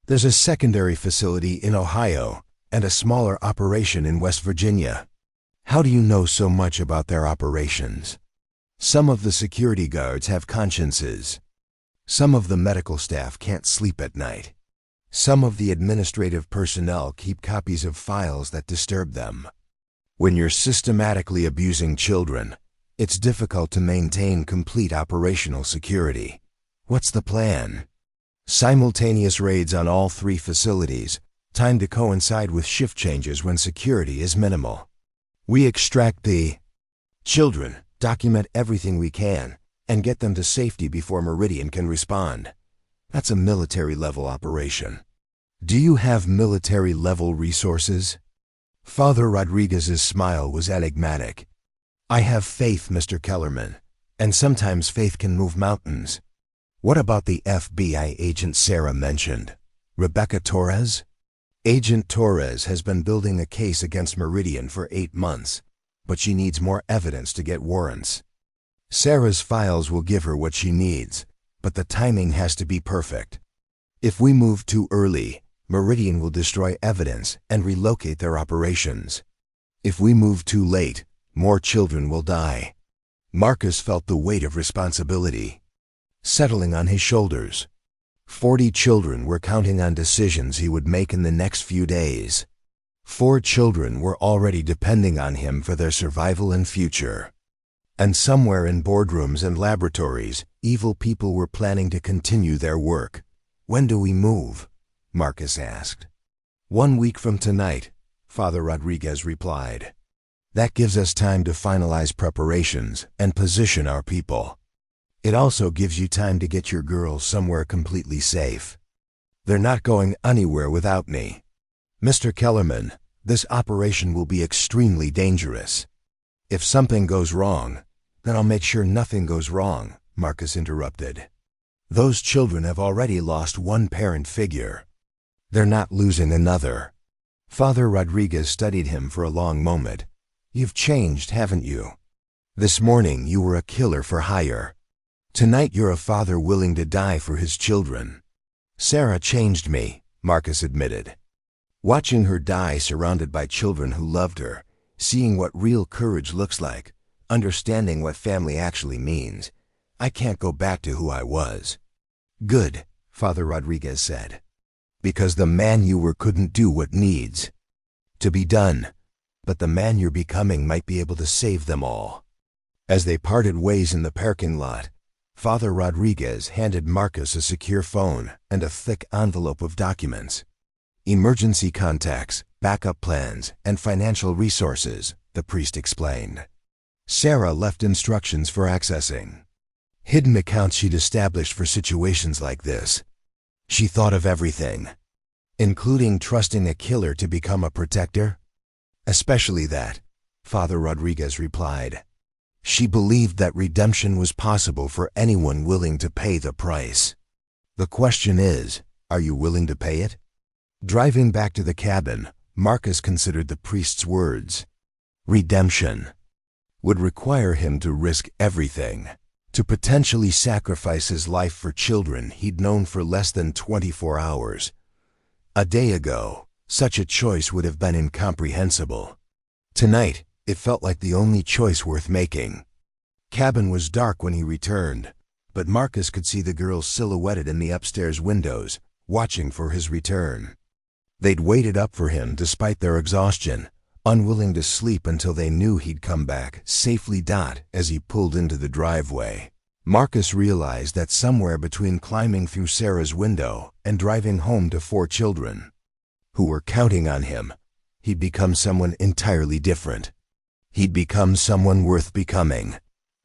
There's a secondary facility in Ohio and a smaller operation in West Virginia. How do you know so much about their operations? Some of the security guards have consciences. Some of the medical staff can't sleep at night. Some of the administrative personnel keep copies of files that disturb them. When you're systematically abusing children, It's difficult to maintain complete operational security. What's the plan? Simultaneous raids on all 3 facilities, timed to coincide with shift changes when security is minimal. We extract the children, document everything we can, and get them to safety before Meridian can respond. That's a military-level operation. Do you have military-level resources? Father Rodriguez's smile was enigmatic. I have faith, Mr. Kellerman, and sometimes faith can move mountains. What about the FBI agent Sarah mentioned? Rebecca Torres? Agent Torres has been building a case against Meridian for 8 months, but she needs more evidence to get warrants. Sarah's files will give her what she needs, but the timing has to be perfect. If we move too early, Meridian will destroy evidence and relocate their operations. If we move too late, more children will die. Marcus felt the weight of responsibility settling on his shoulders. 40 children were counting on decisions he would make in the next few days. 4 children were already depending on him for their survival and future. And somewhere in boardrooms and laboratories, evil people were planning to continue their work. When do we move? Marcus asked. 1 week from tonight, Father Rodriguez replied. That gives us time to finalize preparations and position our people. It also gives you time to get your girls somewhere completely safe. They're not going anywhere without me. Mr. Kellerman, this operation will be extremely dangerous. If something goes wrong, then I'll make sure nothing goes wrong, Marcus interrupted. Those children have already lost one parent figure. They're not losing another. Father Rodriguez studied him for a long moment. You've changed, haven't you? This morning you were a killer for hire. Tonight you're a father willing to die for his children. Sarah changed me, Marcus admitted. Watching her die surrounded by children who loved her, seeing what real courage looks like, understanding what family actually means, I can't go back to who I was. Good, Father Rodriguez said. Because the man you were couldn't do what needs to be done, but the man you're becoming might be able to save them all. As they parted ways in the parking lot, Father Rodriguez handed Marcus a secure phone and a thick envelope of documents. Emergency contacts, backup plans, and financial resources, the priest explained. Sarah left instructions for accessing hidden accounts she'd established for situations like this. She thought of everything, including trusting a killer to become a protector. Especially that, Father Rodriguez replied. She believed that redemption was possible for anyone willing to pay the price. The question is, are you willing to pay it? Driving back to the cabin, Marcus considered the priest's words. Redemption would require him to risk everything, to potentially sacrifice his life for children he'd known for less than 24 hours. A day ago, such a choice would have been incomprehensible. Tonight, it felt like the only choice worth making. Cabin was dark when he returned, but Marcus could see the girls silhouetted in the upstairs windows, watching for his return. They'd waited up for him despite their exhaustion, unwilling to sleep until they knew he'd come back safely. As he pulled into the driveway, Marcus realized that somewhere between climbing through Sarah's window and driving home to 4 children who were counting on him, he'd become someone entirely different. He'd become someone worth becoming.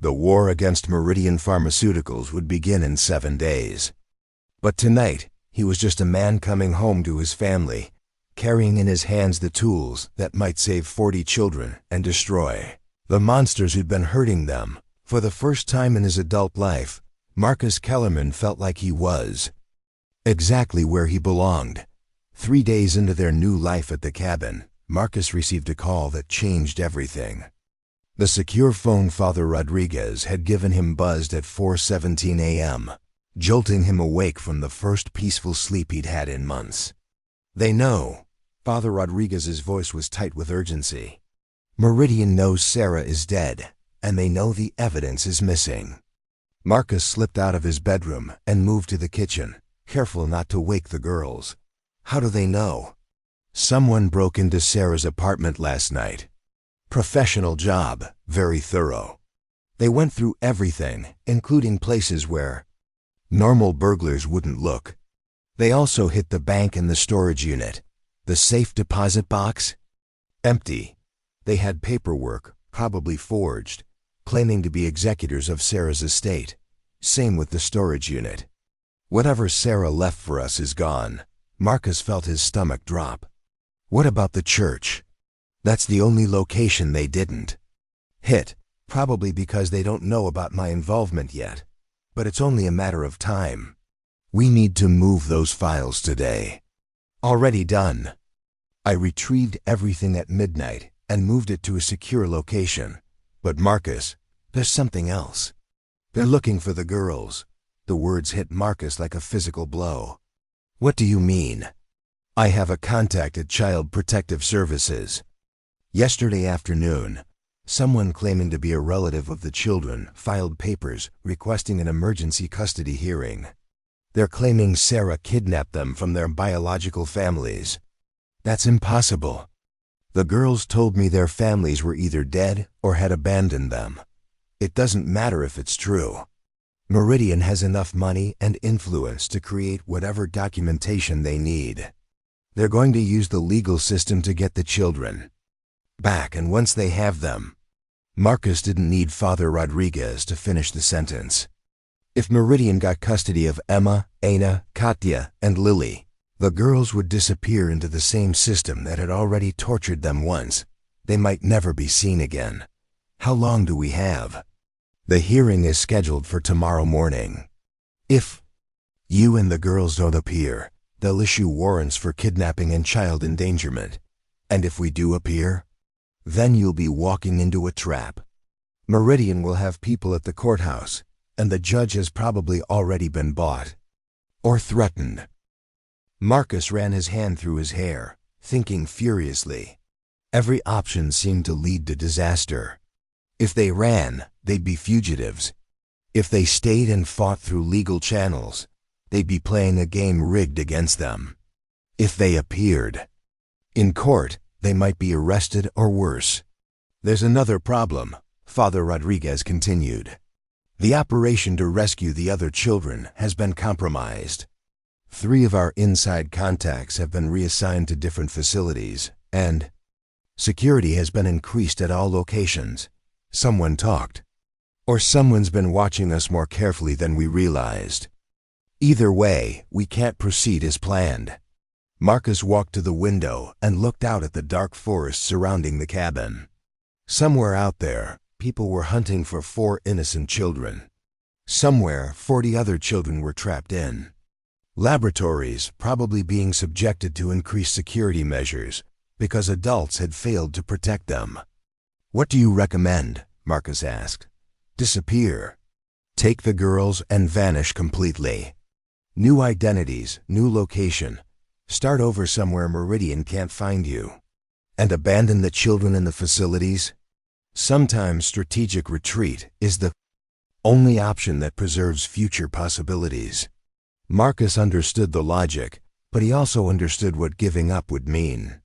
The war against Meridian Pharmaceuticals would begin in 7 days. But tonight, he was just a man coming home to his family, carrying in his hands the tools that might save 40 children and destroy the monsters who'd been hurting them. For the first time in his adult life, Marcus Kellerman felt like he was exactly where he belonged. 3 days into their new life at the cabin, Marcus received a call that changed everything. The secure phone Father Rodriguez had given him buzzed at 4:17 a.m., jolting him awake from the first peaceful sleep he'd had in months. They know. Father Rodriguez's voice was tight with urgency. Meridian knows Sarah is dead, and they know the evidence is missing. Marcus slipped out of his bedroom and moved to the kitchen, careful not to wake the girls. How do they know? Someone broke into Sarah's apartment last night. Professional job, very thorough. They went through everything, including places where normal burglars wouldn't look. They also hit the bank and the storage unit. The safe deposit box? Empty. They had paperwork, probably forged, claiming to be executors of Sarah's estate. Same with the storage unit. Whatever Sarah left for us is gone. Marcus felt his stomach drop. What about the church? That's the only location they didn't hit, probably because they don't know about my involvement yet. But it's only a matter of time. We need to move those files today. Already done. I retrieved everything at midnight and moved it to a secure location. But Marcus, there's something else. They're looking for the girls. The words hit Marcus like a physical blow. What do you mean? I have a contact at Child Protective Services. Yesterday afternoon, someone claiming to be a relative of the children filed papers requesting an emergency custody hearing. They're claiming Sarah kidnapped them from their biological families. That's impossible. The girls told me their families were either dead or had abandoned them. It doesn't matter if it's true. Meridian has enough money and influence to create whatever documentation they need. They're going to use the legal system to get the children back, and once they have them. Marcus didn't need Father Rodriguez to finish the sentence. If Meridian got custody of Emma, Anna, Katya, and Lily, the girls would disappear into the same system that had already tortured them once. They might never be seen again. How long do we have? The hearing is scheduled for tomorrow morning. If you and the girls don't appear, they'll issue warrants for kidnapping and child endangerment. And if we do appear, then you'll be walking into a trap. Meridian will have people at the courthouse, and the judge has probably already been bought or threatened. Marcus ran his hand through his hair, thinking furiously. Every option seemed to lead to disaster. If they ran, they'd be fugitives. If they stayed and fought through legal channels, they'd be playing a game rigged against them. If they appeared in court, they might be arrested or worse. There's another problem, Father Rodriguez continued. The operation to rescue the other children has been compromised. 3 of our inside contacts have been reassigned to different facilities, and security has been increased at all locations. Someone talked. Or someone's been watching us more carefully than we realized. Either way, we can't proceed as planned. Marcus walked to the window and looked out at the dark forest surrounding the cabin. Somewhere out there, people were hunting for 4 innocent children. Somewhere, 40 other children were trapped in laboratories, probably being subjected to increased security measures because adults had failed to protect them. What do you recommend? Marcus asked. Disappear. Take the girls and vanish completely. New identities, new location. Start over somewhere Meridian can't find you. And abandon the children in the facilities? Sometimes strategic retreat is the only option that preserves future possibilities. Marcus understood the logic, but he also understood what giving up would mean.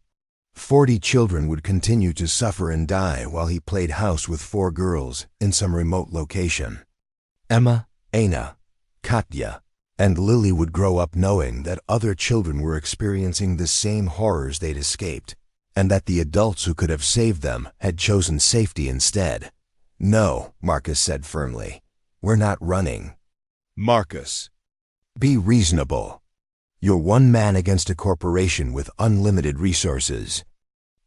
40 children would continue to suffer and die while he played house with 4 girls in some remote location. Emma, Anna, Katya, and Lily would grow up knowing that other children were experiencing the same horrors they'd escaped, and that the adults who could have saved them had chosen safety instead. No, Marcus said firmly. We're not running. Marcus, be reasonable. You're one man against a corporation with unlimited resources.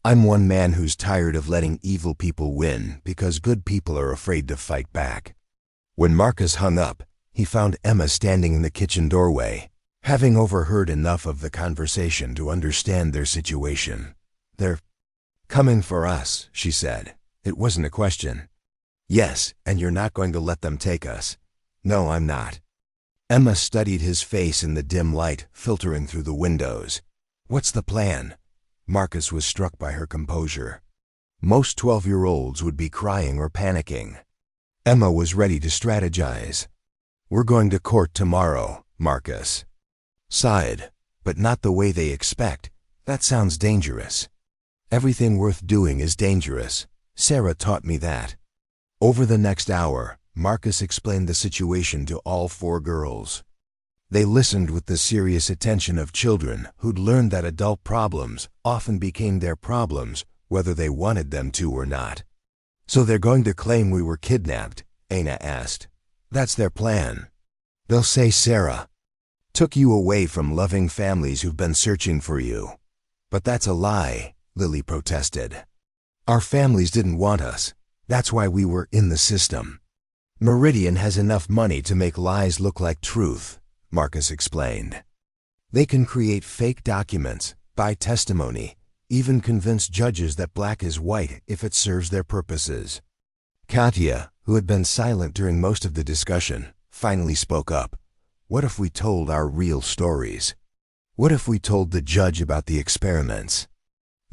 I'm one man who's tired of letting evil people win because good people are afraid to fight back. When Marcus hung up, he found Emma standing in the kitchen doorway, having overheard enough of the conversation to understand their situation. They're coming for us, she said. It wasn't a question. Yes, and you're not going to let them take us. No, I'm not. Emma studied his face in the dim light filtering through the windows. What's the plan? Marcus was struck by her composure. Most 12-year-olds would be crying or panicking. Emma was ready to strategize. We're going to court tomorrow, Marcus sighed. But not the way they expect. That sounds dangerous. Everything worth doing is dangerous. Sarah taught me that. Over the next hour, Marcus explained the situation to all 4 girls. They listened with the serious attention of children who'd learned that adult problems often became their problems whether they wanted them to or not. "So they're going to claim we were kidnapped?" Aina asked. "That's their plan. They'll say Sarah took you away from loving families who've been searching for you." "But that's a lie," Lily protested. "Our families didn't want us. That's why we were in the system. Meridian has enough money to make lies look like truth," Marcus explained. "They can create fake documents, buy testimony, even convince judges that black is white if it serves their purposes." Katya, who had been silent during most of the discussion, finally spoke up. "What if we told our real stories? What if we told the judge about the experiments?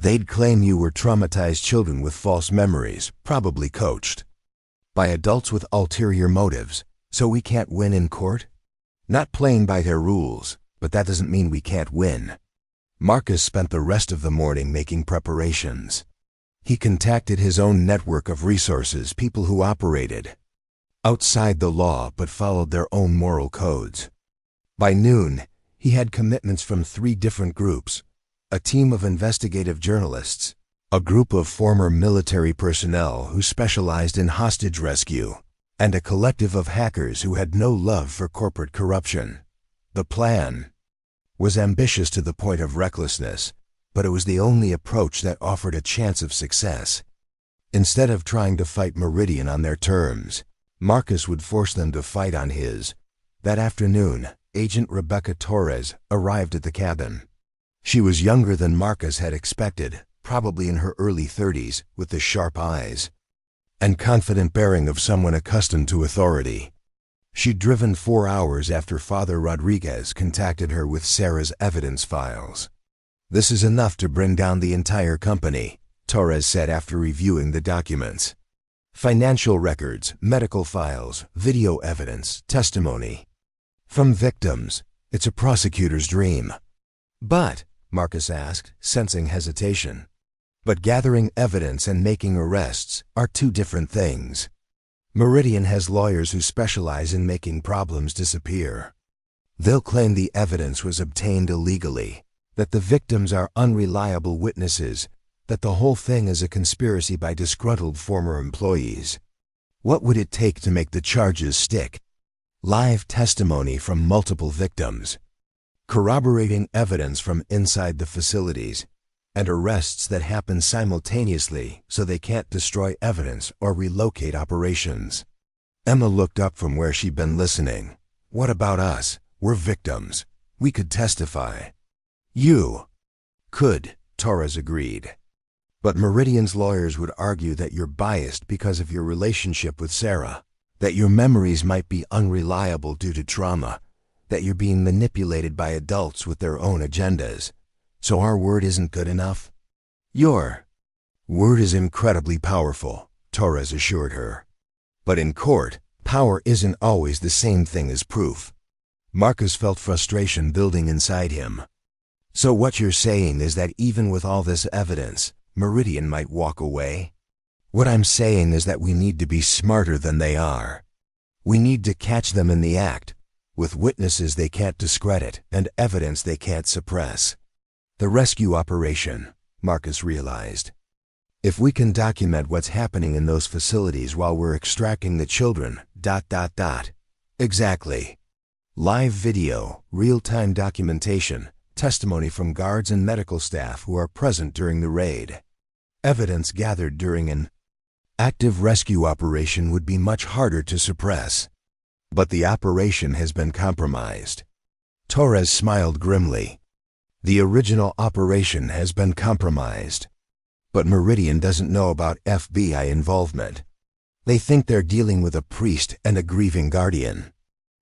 They'd claim you were traumatized children with false memories, probably coached by adults with ulterior motives, so we can't win in court? Not playing by their rules, but that doesn't mean we can't win." Marcus spent the rest of the morning making preparations. He contacted his own network of resources, people who operated outside the law but followed their own moral codes. By noon, he had commitments from 3 different groups: a team of investigative journalists, a group of former military personnel who specialized in hostage rescue, and a collective of hackers who had no love for corporate corruption. The plan was ambitious to the point of recklessness, but it was the only approach that offered a chance of success. Instead of trying to fight Meridian on their terms, Marcus would force them to fight on his. That afternoon, Agent Rebecca Torres arrived at the cabin. She was younger than Marcus had expected, probably in her early 30s, with the sharp eyes and confident bearing of someone accustomed to authority. She'd driven 4 hours after Father Rodriguez contacted her with Sarah's evidence files. "This is enough to bring down the entire company," Torres said after reviewing the documents. "Financial records, medical files, video evidence, testimony from victims. It's a prosecutor's dream." "But," Marcus asked, sensing hesitation, "but gathering evidence and making arrests are 2 different things. Meridian has lawyers who specialize in making problems disappear. They'll claim the evidence was obtained illegally, that the victims are unreliable witnesses, that the whole thing is a conspiracy by disgruntled former employees. What would it take to make the charges stick? Live testimony from multiple victims, corroborating evidence from inside the facilities, and arrests that happen simultaneously so they can't destroy evidence or relocate operations." Emma looked up from where she'd been listening. "What about us? We're victims. We could testify." "You could," Torres agreed. "But Meridian's lawyers would argue that you're biased because of your relationship with Sarah, that your memories might be unreliable due to trauma, that you're being manipulated by adults with their own agendas. So our word isn't good enough?" "Your word is incredibly powerful," Torres assured her. "But in court, power isn't always the same thing as proof." Marcus felt frustration building inside him. "So what you're saying is that even with all this evidence, Meridian might walk away?" "What I'm saying is that we need to be smarter than they are. We need to catch them in the act, with witnesses they can't discredit and evidence they can't suppress." The rescue operation, Marcus realized. If we can document what's happening in those facilities while we're extracting the children, ... Exactly. Live video, real-time documentation, testimony from guards and medical staff who are present during the raid. Evidence gathered during an active rescue operation would be much harder to suppress. But the operation has been compromised. Torres smiled grimly. The original operation has been compromised. But Meridian doesn't know about FBI involvement. They think they're dealing with a priest and a grieving guardian.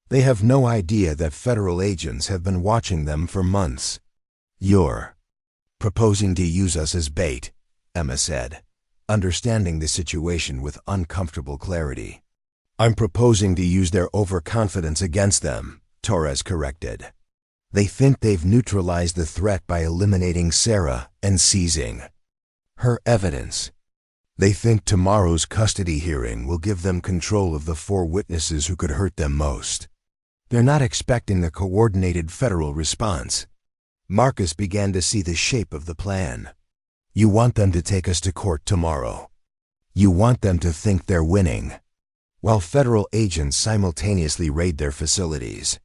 They have no idea that federal agents have been watching them for months. "You're proposing to use us as bait," Emma said, understanding the situation with uncomfortable clarity. "I'm proposing to use their overconfidence against them," Torres corrected. "They think they've neutralized the threat by eliminating Sarah and seizing her evidence. They think tomorrow's custody hearing will give them control of the 4 witnesses who could hurt them most. They're not expecting a coordinated federal response. Marcus began to see the shape of the plan. You want them to take us to court tomorrow. You want them to think they're winning, while federal agents simultaneously raid their facilities.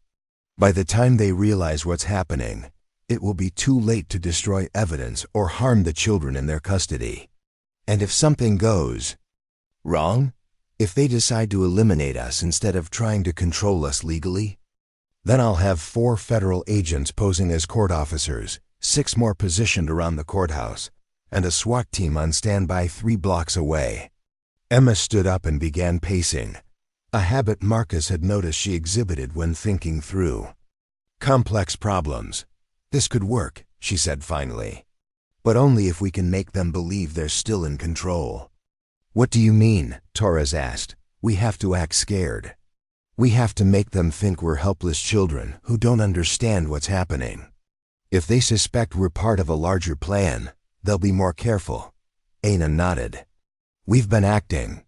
By the time they realize what's happening, it will be too late to destroy evidence or harm the children in their custody. And if something goes wrong, if they decide to eliminate us instead of trying to control us legally, then I'll have 4 federal agents posing as court officers, 6 more positioned around the courthouse, and a SWAT team on standby 3 blocks away. Emma stood up and began pacing, a habit Marcus had noticed she exhibited when thinking through complex problems. This could work, she said finally, but only if we can make them believe they're still in control. What do you mean? Torres asked. We have to act scared. We have to make them think we're helpless children who don't understand what's happening. If they suspect we're part of a larger plan, they'll be more careful. Aina nodded. We've been acting.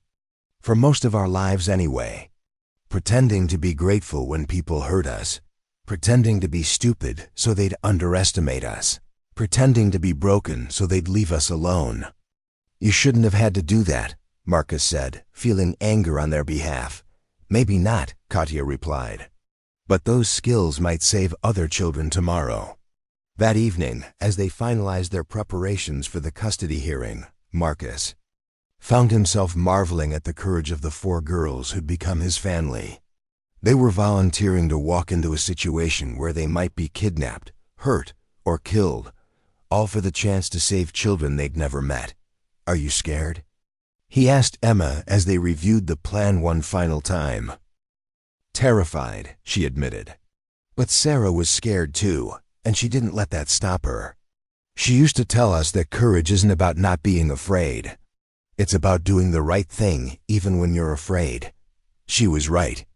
For most of our lives anyway. Pretending to be grateful when people hurt us. Pretending to be stupid so they'd underestimate us. Pretending to be broken so they'd leave us alone. You shouldn't have had to do that, Marcus said, feeling anger on their behalf. Maybe not, Katya replied. But those skills might save other children tomorrow. That evening, as they finalized their preparations for the custody hearing, Marcus found himself marveling at the courage of the 4 girls who'd become his family. They were volunteering to walk into a situation where they might be kidnapped, hurt, or killed, all for the chance to save children they'd never met. Are you scared? He asked Emma as they reviewed the plan one final time. Terrified, she admitted. But Sarah was scared too, and she didn't let that stop her. She used to tell us that courage isn't about not being afraid. It's about doing the right thing even when you're afraid. She was right.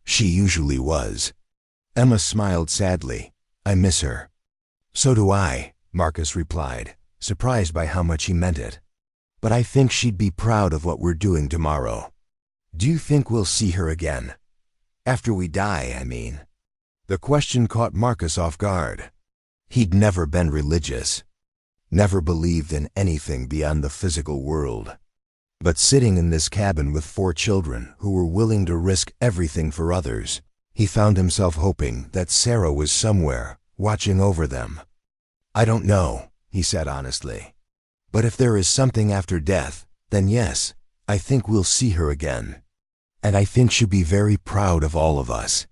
She usually was. Emma smiled sadly. I miss her. So do I, Marcus replied, surprised by how much he meant it. But I think she'd be proud of what we're doing tomorrow. Do you think we'll see her again? After we die, I mean. The question caught Marcus off guard. He'd never been religious, never believed in anything beyond the physical world. But sitting in this cabin with 4 children who were willing to risk everything for others, he found himself hoping that Sarah was somewhere, watching over them. I don't know, he said honestly. But if there is something after death, then yes, I think we'll see her again. And I think she'll be very proud of all of us.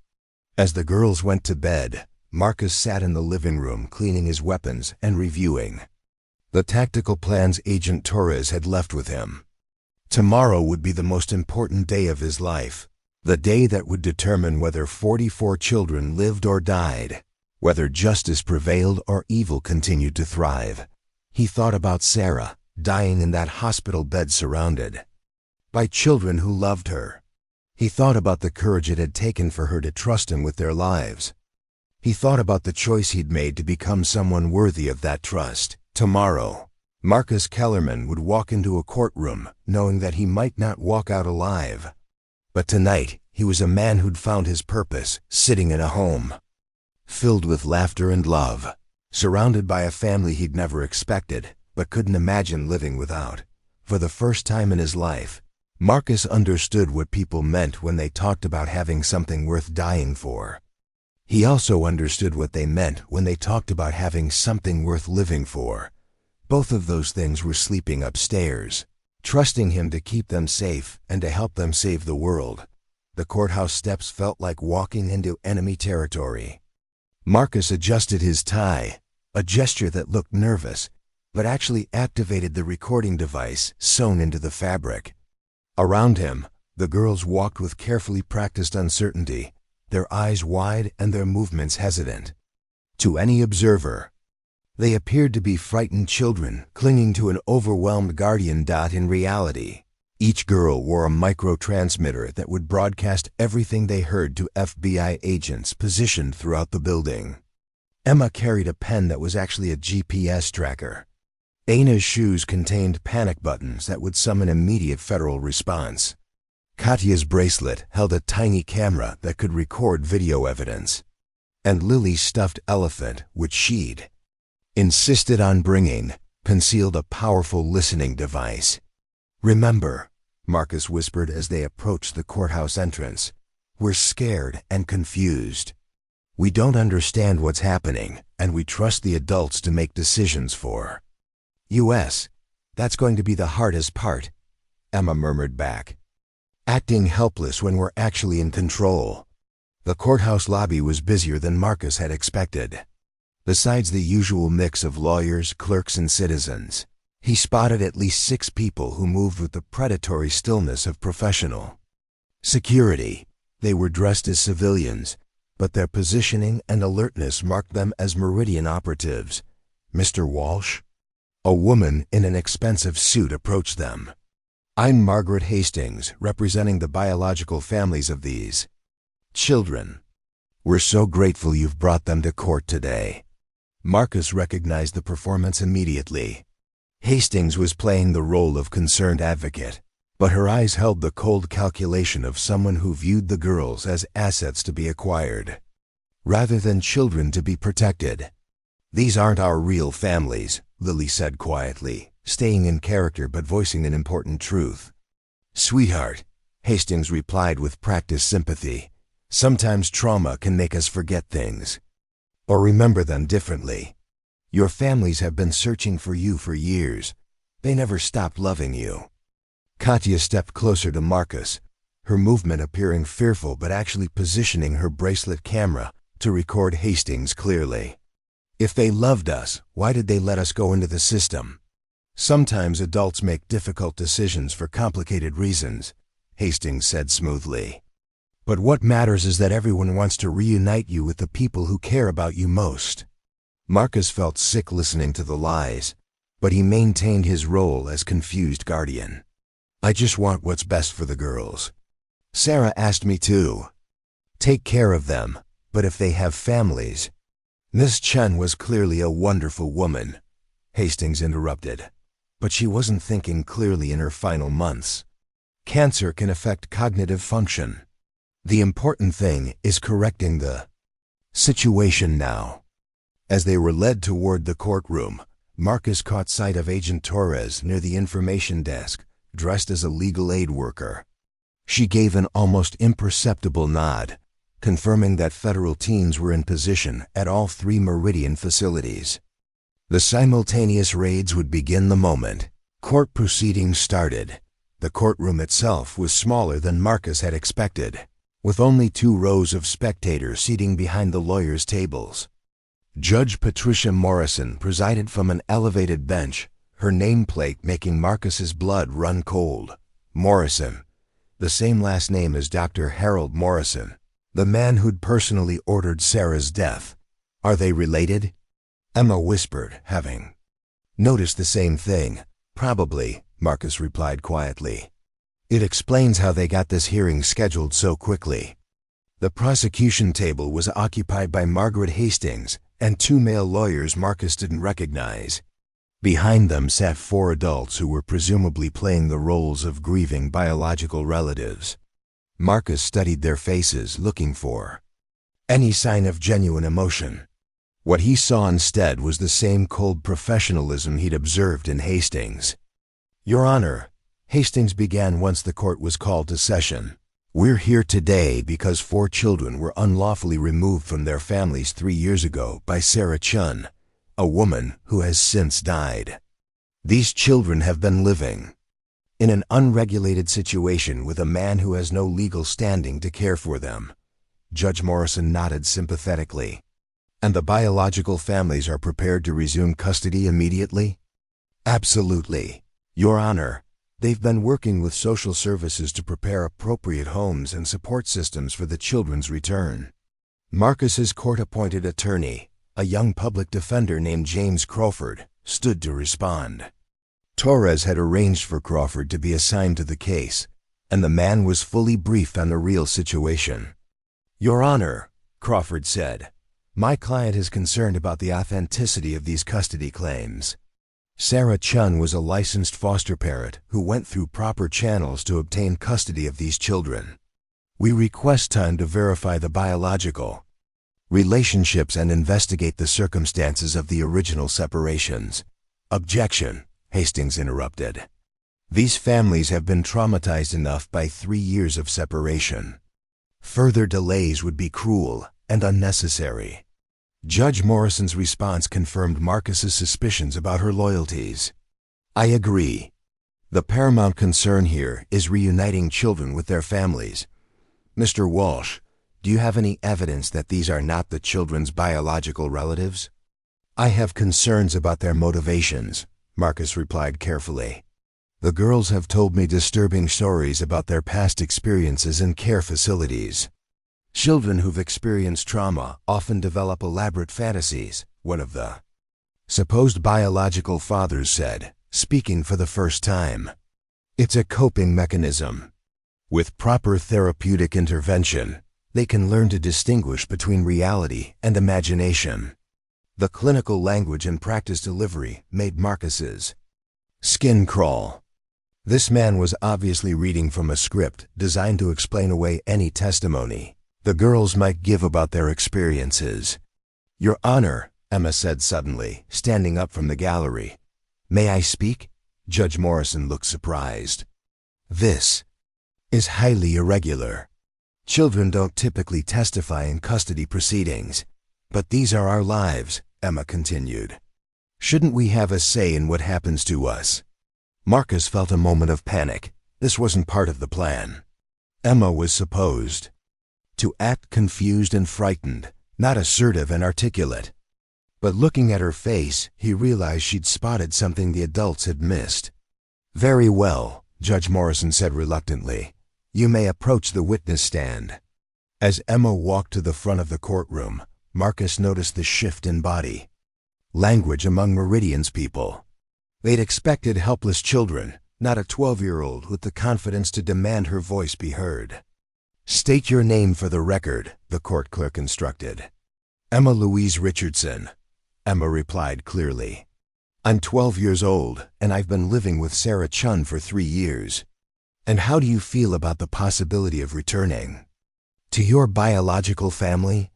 As the girls went to bed, Marcus sat in the living room cleaning his weapons and reviewing the tactical plans Agent Torres had left with him. Tomorrow would be the most important day of his life, the day that would determine whether 44 children lived or died, whether justice prevailed or evil continued to thrive. He thought about Sarah, dying in that hospital bed surrounded by children who loved her. He thought about the courage it had taken for her to trust him with their lives. He thought about the choice he'd made to become someone worthy of that trust. Tomorrow, Marcus Kellerman would walk into a courtroom knowing that he might not walk out alive. But tonight, he was a man who'd found his purpose, sitting in a home filled with laughter and love, surrounded by a family he'd never expected, but couldn't imagine living without. For the first time in his life, Marcus understood what people meant when they talked about having something worth dying for. He also understood what they meant when they talked about having something worth living for. Both of those things were sleeping upstairs, trusting him to keep them safe and to help them save the world. The courthouse steps felt like walking into enemy territory. Marcus adjusted his tie, a gesture that looked nervous, but actually activated the recording device sewn into the fabric. Around him, the girls walked with carefully practiced uncertainty, their eyes wide and their movements hesitant. To any observer, they appeared to be frightened children clinging to an overwhelmed guardian. In reality, each girl wore a microtransmitter that would broadcast everything they heard to FBI agents positioned throughout the building. Emma carried a pen that was actually a GPS tracker. Ana's shoes contained panic buttons that would summon immediate federal response. Katya's bracelet held a tiny camera that could record video evidence. And Lily's stuffed elephant, which she'd insisted on bringing, concealed a powerful listening device. "Remember," Marcus whispered as they approached the courthouse entrance, "we're scared and confused. We don't understand what's happening, and we trust the adults to make decisions for us. That's going to be the hardest part," Emma murmured back. "Acting helpless when we're actually in control." The courthouse lobby was busier than Marcus had expected. Besides the usual mix of lawyers, clerks, and citizens, he spotted at least 6 people who moved with the predatory stillness of professional security. They were dressed as civilians, but their positioning and alertness marked them as Meridian operatives. "Mr. Walsh?" A woman in an expensive suit approached them. "I'm Margaret Hastings, representing the biological families of these children. We're so grateful you've brought them to court today." Marcus recognized the performance immediately. Hastings was playing the role of concerned advocate, but her eyes held the cold calculation of someone who viewed the girls as assets to be acquired, rather than children to be protected. "These aren't our real families," Lily said quietly, staying in character but voicing an important truth. "Sweetheart," Hastings replied with practiced sympathy, "sometimes trauma can make us forget things, or remember them differently. Your families have been searching for you for years. They never stopped loving you." Katya stepped closer to Marcus, her movement appearing fearful but actually positioning her bracelet camera to record Hastings clearly. "If they loved us, why did they let us go into the system? Sometimes adults make difficult decisions for complicated reasons," Hastings said smoothly. "But what matters is that everyone wants to reunite you with the people who care about you most." Marcus felt sick listening to the lies, but he maintained his role as confused guardian. "I just want what's best for the girls. Sarah asked me to take care of them, but if they have families—" "Miss Chen was clearly a wonderful woman," Hastings interrupted, "but she wasn't thinking clearly in her final months. Cancer can affect cognitive function. The important thing is correcting the situation now." As they were led toward the courtroom, Marcus caught sight of Agent Torres near the information desk, dressed as a legal aid worker. She gave an almost imperceptible nod, confirming that federal teams were in position at all 3 Meridian facilities. The simultaneous raids would begin the moment court proceedings started. The courtroom itself was smaller than Marcus had expected, with only 2 rows of spectators seating behind the lawyers' tables. Judge Patricia Morrison presided from an elevated bench, her nameplate making Marcus's blood run cold. Morrison, the same last name as Dr. Harold Morrison, the man who'd personally ordered Sarah's death. "Are they related?" Emma whispered, having noticed the same thing. "Probably," Marcus replied quietly. "It explains how they got this hearing scheduled so quickly." The prosecution table was occupied by Margaret Hastings and 2 male lawyers Marcus didn't recognize. Behind them sat 4 adults who were presumably playing the roles of grieving biological relatives. Marcus studied their faces, looking for any sign of genuine emotion. What he saw instead was the same cold professionalism he'd observed in Hastings. "Your Honor," Hastings began once the court was called to session, "we're here today because 4 children were unlawfully removed from their families 3 years ago by Sarah Chun, a woman who has since died. These children have been living in an unregulated situation with a man who has no legal standing to care for them." Judge Morrison nodded sympathetically. "And the biological families are prepared to resume custody immediately?" "Absolutely, Your Honor. They've been working with social services to prepare appropriate homes and support systems for the children's return." Marcus's court-appointed attorney, a young public defender named James Crawford, stood to respond. Torres had arranged for Crawford to be assigned to the case, and the man was fully briefed on the real situation. "Your Honor," Crawford said, "my client is concerned about the authenticity of these custody claims. Sarah Chun was a licensed foster parent who went through proper channels to obtain custody of these children. We request time to verify the biological relationships and investigate the circumstances of the original separations. Objection, Hastings interrupted. These families have been traumatized enough by 3 years of separation. Further delays would be cruel and unnecessary. Judge Morrison's response confirmed Marcus's suspicions about her loyalties. I agree. The paramount concern here is reuniting children with their families. Mr. Walsh, do you have any evidence that these are not the children's biological relatives? I have concerns about their motivations, Marcus replied carefully. The girls have told me disturbing stories about their past experiences in care facilities. Children who've experienced trauma often develop elaborate fantasies, one of the supposed biological fathers said, speaking for the first time. It's a coping mechanism. With proper therapeutic intervention, they can learn to distinguish between reality and imagination. The clinical language and practice delivery made Marcus's skin crawl. This man was obviously reading from a script designed to explain away any testimony the girls might give about their experiences. Your Honor, Emma said suddenly, standing up from the gallery. May I speak? Judge Morrison looked surprised. This is highly irregular. Children don't typically testify in custody proceedings. But these are our lives, Emma continued. Shouldn't we have a say in what happens to us? Marcus felt a moment of panic. This wasn't part of the plan. Emma was supposed to act confused and frightened, not assertive and articulate. But looking at her face, he realized she'd spotted something the adults had missed. Very well, Judge Morrison said reluctantly. You may approach the witness stand. As Emma walked to the front of the courtroom, Marcus noticed the shift in body language among Meridian's people. They'd expected helpless children, not a 12-year-old with the confidence to demand her voice be heard. State your name for the record, the court clerk instructed. Emma Louise Richardson, Emma replied clearly. I'm 12 years old, and I've been living with Sarah Chun for 3 years. And how do you feel about the possibility of returning to your biological family?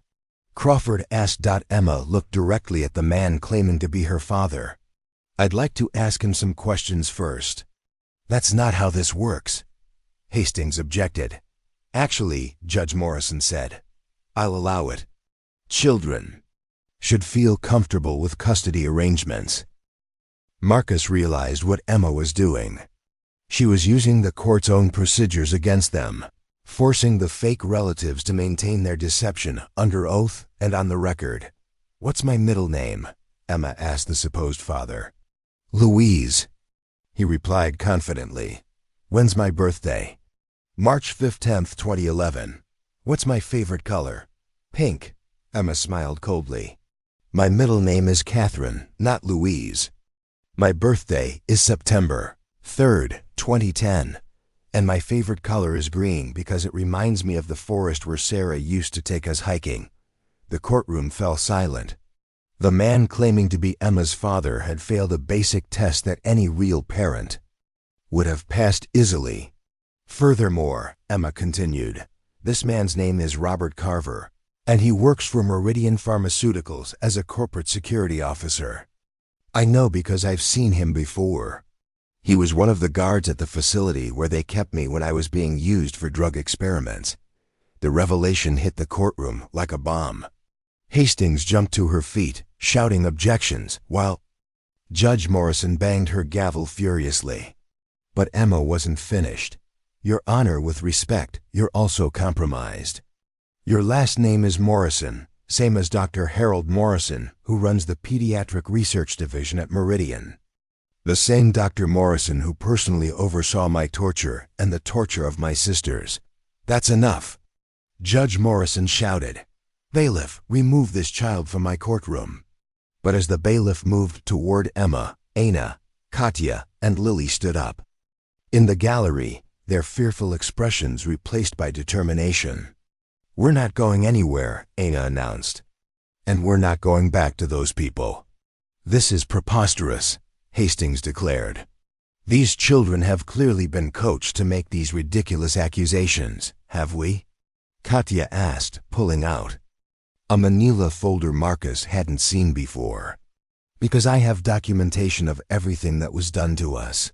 Crawford asked. Emma looked directly at the man claiming to be her father. I'd like to ask him some questions first. That's not how this works, Hastings objected. Actually, Judge Morrison said, I'll allow it. Children should feel comfortable with custody arrangements. Marcus realized what Emma was doing. She was using the court's own procedures against them, forcing the fake relatives to maintain their deception under oath and on the record. What's my middle name? Emma asked the supposed father. Louise, he replied confidently. When's my birthday? March 5th, 10th, 2011. What's my favorite color? Pink, Emma smiled coldly. My middle name is Catherine, not Louise. My birthday is September 3rd, 2010, and my favorite color is green because it reminds me of the forest where Sarah used to take us hiking. The courtroom fell silent. The man claiming to be Emma's father had failed a basic test that any real parent would have passed easily. Furthermore, Emma continued, this man's name is Robert Carver, and he works for Meridian Pharmaceuticals as a corporate security officer. I know because I've seen him before. He was one of the guards at the facility where they kept me when I was being used for drug experiments. The revelation hit the courtroom like a bomb. Hastings jumped to her feet, shouting objections, while Judge Morrison banged her gavel furiously. But Emma wasn't finished. Your Honor, with respect, you're also compromised. Your last name is Morrison, same as Dr. Harold Morrison, who runs the Pediatric Research Division at Meridian. The same Dr. Morrison who personally oversaw my torture and the torture of my sisters. That's enough. Judge Morrison shouted. Bailiff, remove this child from my courtroom. But as the bailiff moved toward Emma, Aina, Katya, and Lily stood up. In the gallery, their fearful expressions replaced by determination. We're not going anywhere, Aina announced. And we're not going back to those people. This is preposterous. Hastings declared. "These children have clearly been coached to make these ridiculous accusations, have we?" Katya asked, pulling out a manila folder Marcus hadn't seen before. "Because I have documentation of everything that was done to us.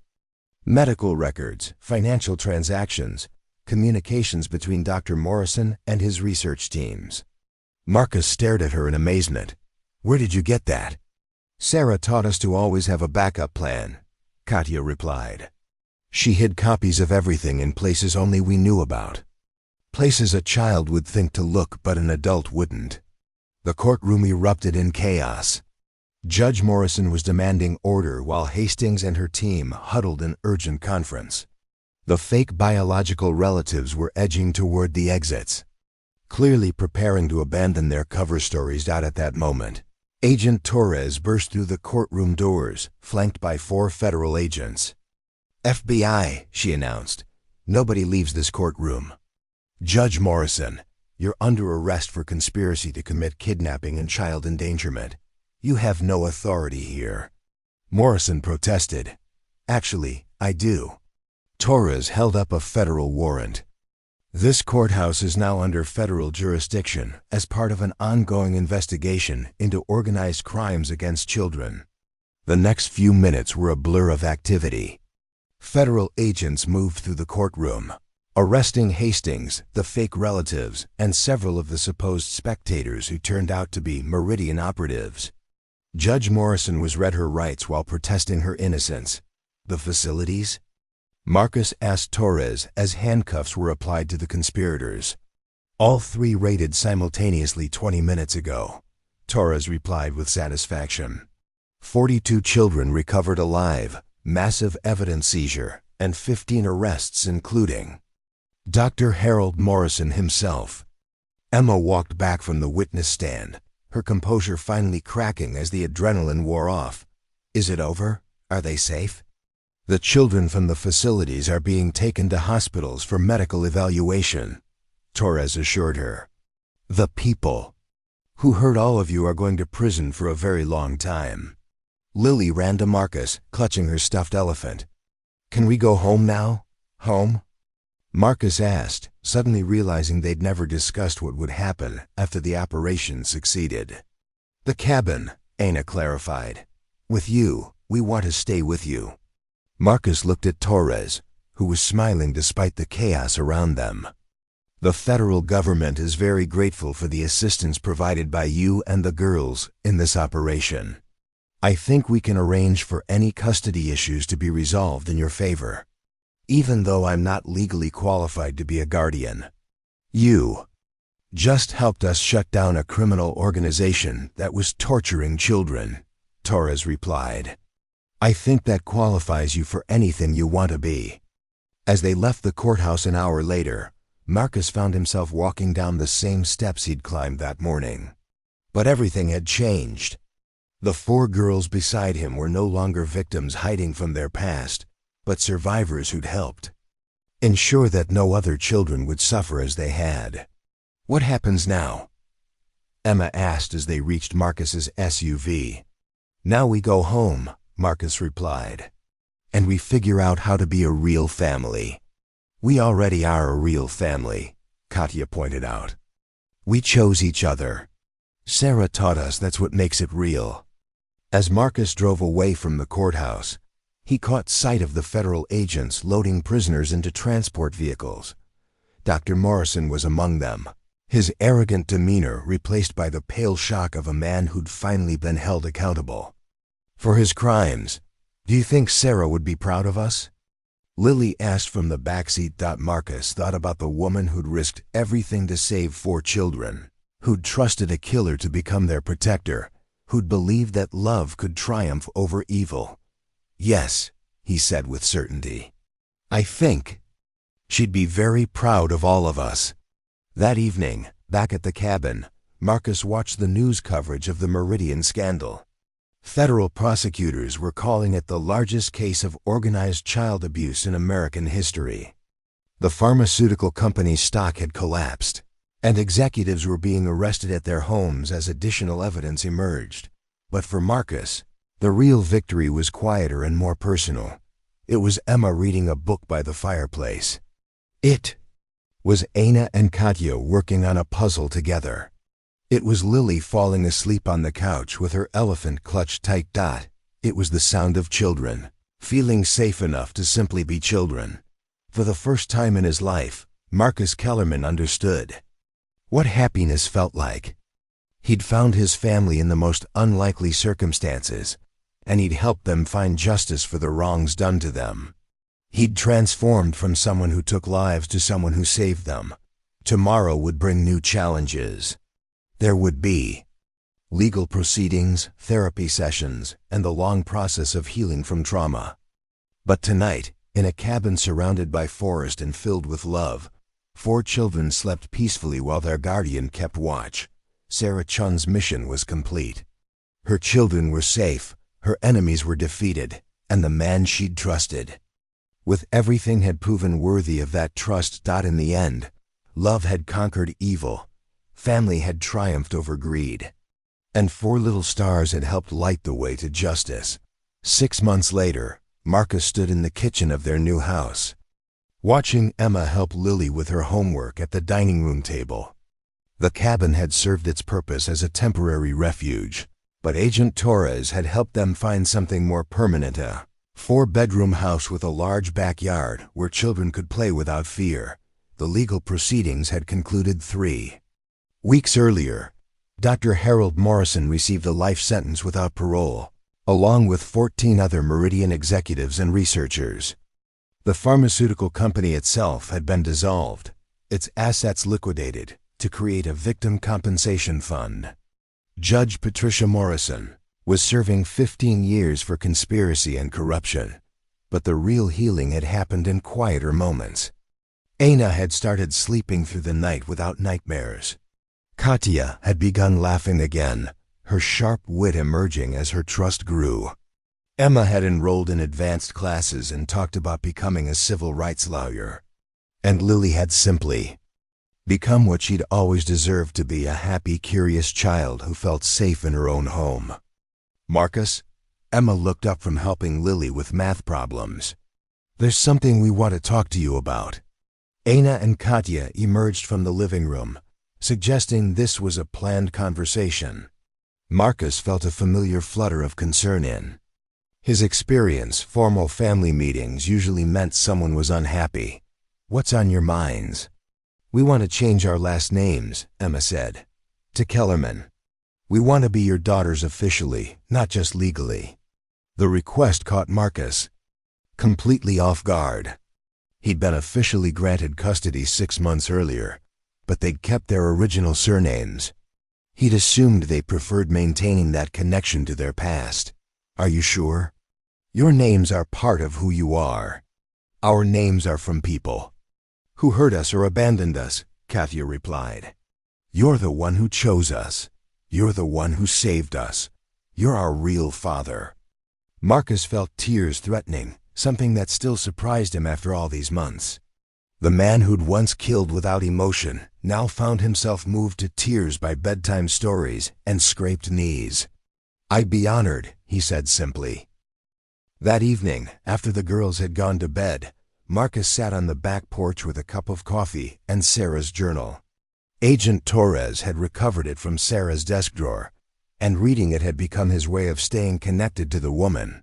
Medical records, financial transactions, communications between Dr. Morrison and his research teams." Marcus stared at her in amazement. "Where did you get that?" "Sarah taught us to always have a backup plan," Katya replied. "She hid copies of everything in places only we knew about. Places a child would think to look but an adult wouldn't." The courtroom erupted in chaos. Judge Morrison was demanding order while Hastings and her team huddled in urgent conference. The fake biological relatives were edging toward the exits, clearly preparing to abandon their cover stories out at that moment. Agent Torres burst through the courtroom doors, flanked by 4 federal agents. "FBI," she announced. "Nobody leaves this courtroom." "Judge Morrison, you're under arrest for conspiracy to commit kidnapping and child endangerment. You have no authority here." Morrison protested. "Actually, I do." Torres held up a federal warrant. "This courthouse is now under federal jurisdiction as part of an ongoing investigation into organized crimes against children." The next few minutes were a blur of activity. Federal agents moved through the courtroom, arresting Hastings, the fake relatives, and several of the supposed spectators who turned out to be Meridian operatives. Judge Morrison was read her rights while protesting her innocence. "The facilities?" Marcus asked Torres as handcuffs were applied to the conspirators. "All 3 raided simultaneously 20 minutes ago," Torres replied with satisfaction. 42 children recovered alive, massive evidence seizure, and 15 arrests including Dr. Harold Morrison himself. Emma walked back from the witness stand, her composure finally cracking as the adrenaline wore off. "Is it over? Are they safe?" "The children from the facilities are being taken to hospitals for medical evaluation," Torres assured her. "The people who hurt all of you are going to prison for a very long time." Lily ran to Marcus, clutching her stuffed elephant. "Can we go home now? Home?" Marcus asked, suddenly realizing they'd never discussed what would happen after the operation succeeded. "The cabin," Aina clarified. "With you, we want to stay with you." Marcus looked at Torres, who was smiling despite the chaos around them. "The federal government is very grateful for the assistance provided by you and the girls in this operation. I think we can arrange for any custody issues to be resolved in your favor, even though I'm not legally qualified to be a guardian. You just helped us shut down a criminal organization that was torturing children," Torres replied. "I think that qualifies you for anything you want to be." As they left the courthouse an hour later, Marcus found himself walking down the same steps he'd climbed that morning. But everything had changed. The 4 girls beside him were no longer victims hiding from their past, but survivors who'd helped ensure that no other children would suffer as they had. "What happens now?" Emma asked as they reached Marcus's SUV. "Now we go home," Marcus replied. "And we figure out how to be a real family." "We already are a real family," Katya pointed out. "We chose each other. Sarah taught us that's what makes it real." As Marcus drove away from the courthouse, he caught sight of the federal agents loading prisoners into transport vehicles. Dr. Morrison was among them, his arrogant demeanor replaced by the pale shock of a man who'd finally been held accountable for his crimes. "Do you think Sarah would be proud of us?" Lily asked from the backseat. Marcus thought about the woman who'd risked everything to save 4 children, who'd trusted a killer to become their protector, who'd believed that love could triumph over evil. "Yes," he said with certainty. "I think she'd be very proud of all of us." That evening, back at the cabin, Marcus watched the news coverage of the Meridian scandal. Federal prosecutors were calling it the largest case of organized child abuse in American history. The pharmaceutical company's stock had collapsed, and executives were being arrested at their homes as additional evidence emerged. But for Marcus, The real victory was quieter and more personal. It was Emma reading a book by the fireplace. It was Anna and Katya working on a puzzle together. It was Lily falling asleep on the couch with her elephant clutched tight. It was the sound of children, feeling safe enough to simply be children. For the first time in his life, Marcus Kellerman understood what happiness felt like. He'd found his family in the most unlikely circumstances, and he'd helped them find justice for the wrongs done to them. He'd transformed from someone who took lives to someone who saved them. Tomorrow would bring new challenges. There would be legal proceedings, therapy sessions, and the long process of healing from trauma. But tonight, in a cabin surrounded by forest and filled with love, 4 children slept peacefully while their guardian kept watch. Sarah Chun's mission was complete. Her children were safe, her enemies were defeated, and the man she'd trusted, with everything, had proven worthy of that trust. In the end, love had conquered evil. Family had triumphed over greed, and 4 little stars had helped light the way to justice. 6 months later, Marcus stood in the kitchen of their new house, watching Emma help Lily with her homework at the dining room table. The cabin had served its purpose as a temporary refuge, but Agent Torres had helped them find something more permanent, a 4-bedroom house with a large backyard where children could play without fear. The legal proceedings had concluded 3 weeks earlier. Dr. Harold Morrison received a life sentence without parole, along with 14 other Meridian executives and researchers. The pharmaceutical company itself had been dissolved, its assets liquidated, to create a victim compensation fund. Judge Patricia Morrison was serving 15 years for conspiracy and corruption, but the real healing had happened in quieter moments. Anna had started sleeping through the night without nightmares. Katya had begun laughing again, her sharp wit emerging as her trust grew. Emma had enrolled in advanced classes and talked about becoming a civil rights lawyer. And Lily had simply become what she'd always deserved to be, a happy, curious child who felt safe in her own home. Marcus, Emma looked up from helping Lily with math problems. There's something we want to talk to you about. Anna and Katya emerged from the living room, suggesting this was a planned conversation. Marcus felt a familiar flutter of concern in his experience. Formal family meetings usually meant someone was unhappy. What's on your minds? We want to change our last names, Emma said, to Kellerman. We want to be your daughters officially, not just legally. The request caught Marcus completely off guard. He'd been officially granted custody 6 months earlier, but they'd kept their original surnames. He'd assumed they preferred maintaining that connection to their past. Are you sure? Your names are part of who you are. Our names are from people who hurt us or abandoned us, Katya replied. You're the one who chose us. You're the one who saved us. You're our real father. Marcus felt tears threatening, something that still surprised him after all these months. The man who'd once killed without emotion now found himself moved to tears by bedtime stories and scraped knees. I'd be honored, he said simply. That evening, after the girls had gone to bed, Marcus sat on the back porch with a cup of coffee and Sarah's journal. Agent Torres had recovered it from Sarah's desk drawer, and reading it had become his way of staying connected to the woman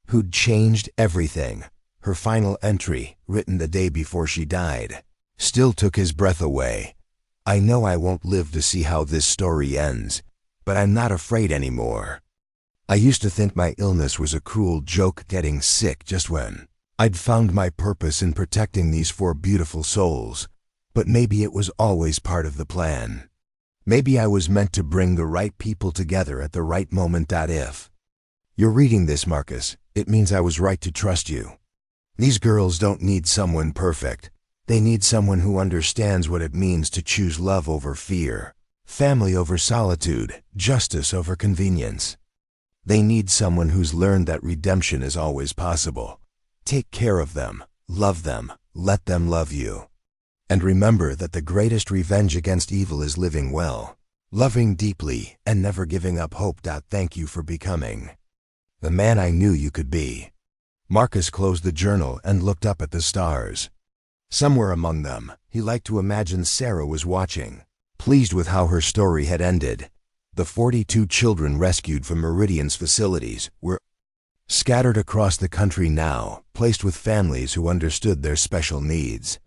who'd changed everything. Her final entry, written the day before she died, still took his breath away. I know I won't live to see how this story ends, but I'm not afraid anymore. I used to think my illness was a cruel joke, getting sick just when I'd found my purpose in protecting these 4 beautiful souls. But maybe it was always part of the plan. Maybe I was meant to bring the right people together at the right moment. If you're reading this, Marcus, it means I was right to trust you. These girls don't need someone perfect. They need someone who understands what it means to choose love over fear, family over solitude, justice over convenience. They need someone who's learned that redemption is always possible. Take care of them, love them, let them love you. And remember that the greatest revenge against evil is living well, loving deeply, and never giving up hope. Thank you for becoming The man I knew you could be. Marcus closed the journal and looked up at the stars. Somewhere among them, he liked to imagine Sarah was watching, pleased with how her story had ended. The 42 children rescued from Meridian's facilities were scattered across the country now, placed with families who understood their special needs.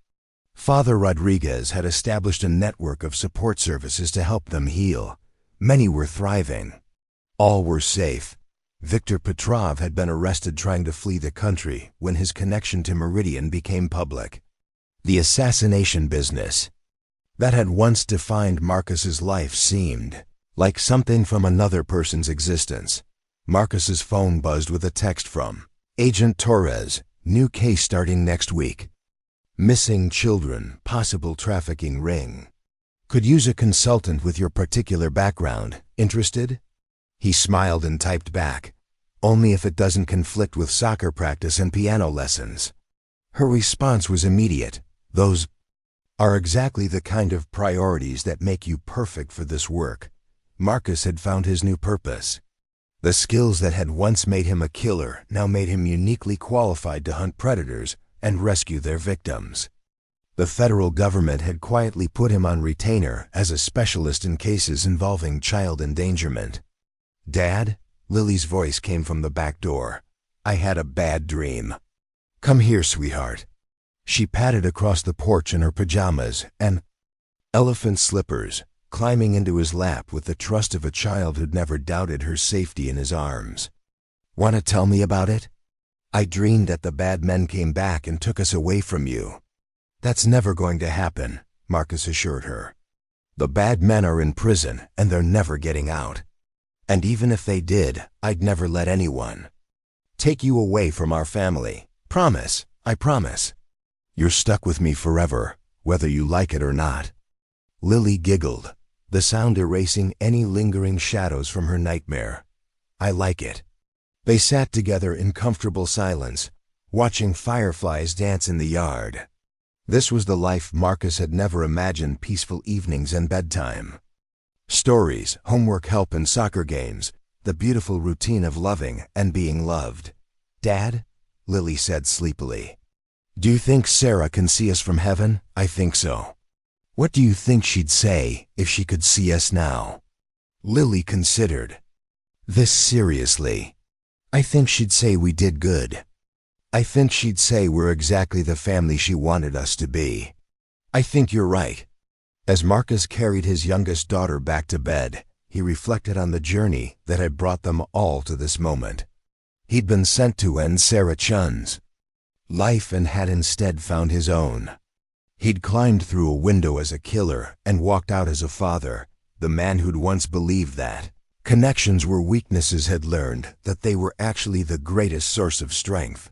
Father Rodriguez had established a network of support services to help them heal. Many were thriving. All were safe. Victor Petrov had been arrested trying to flee the country when his connection to Meridian became public. The assassination business that had once defined Marcus's life seemed like something from another person's existence. Marcus's phone buzzed with a text from Agent Torres, new case starting next week. Missing children, possible trafficking ring. Could use a consultant with your particular background. Interested? He smiled and typed back, only if it doesn't conflict with soccer practice and piano lessons. Her response was immediate. Those are exactly the kind of priorities that make you perfect for this work. Marcus had found his new purpose. The skills that had once made him a killer now made him uniquely qualified to hunt predators and rescue their victims. The federal government had quietly put him on retainer as a specialist in cases involving child endangerment. "Dad?" Lily's voice came from the back door. "I had a bad dream." "Come here, sweetheart." She padded across the porch in her pajamas and elephant slippers, climbing into his lap with the trust of a child who'd never doubted her safety in his arms. "Want to tell me about it?" "I dreamed that the bad men came back and took us away from you." "That's never going to happen," Marcus assured her. "The bad men are in prison and they're never getting out. And even if they did, I'd never let anyone take you away from our family. Promise, I promise. You're stuck with me forever, whether you like it or not." Lily giggled, the sound erasing any lingering shadows from her nightmare. "I like it." They sat together in comfortable silence, watching fireflies dance in the yard. This was the life Marcus had never imagined: peaceful evenings and bedtime. Stories, homework help and soccer games, the beautiful routine of loving and being loved. "Dad?" Lily said sleepily. "Do you think Sarah can see us from heaven?" "I think so." "What do you think she'd say if she could see us now?" Lily considered this seriously. "I think she'd say we did good. I think she'd say we're exactly the family she wanted us to be." "I think you're right." As Marcus carried his youngest daughter back to bed, he reflected on the journey that had brought them all to this moment. He'd been sent to end Sarah Chun's life and had instead found his own. He'd climbed through a window as a killer and walked out as a father. The man who'd once believed that connections were weaknesses had learned that they were actually the greatest source of strength.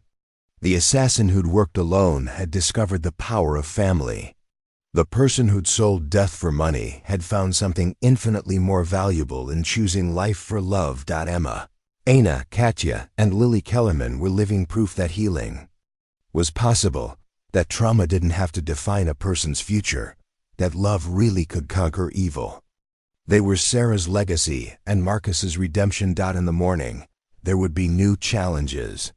The assassin who'd worked alone had discovered the power of family. The person who'd sold death for money had found something infinitely more valuable in choosing life for love. Emma, Anna, Katya, and Lily Kellerman were living proof that healing was possible, that trauma didn't have to define a person's future, that love really could conquer evil. They were Sarah's legacy and Marcus's redemption. In the morning, there would be new challenges.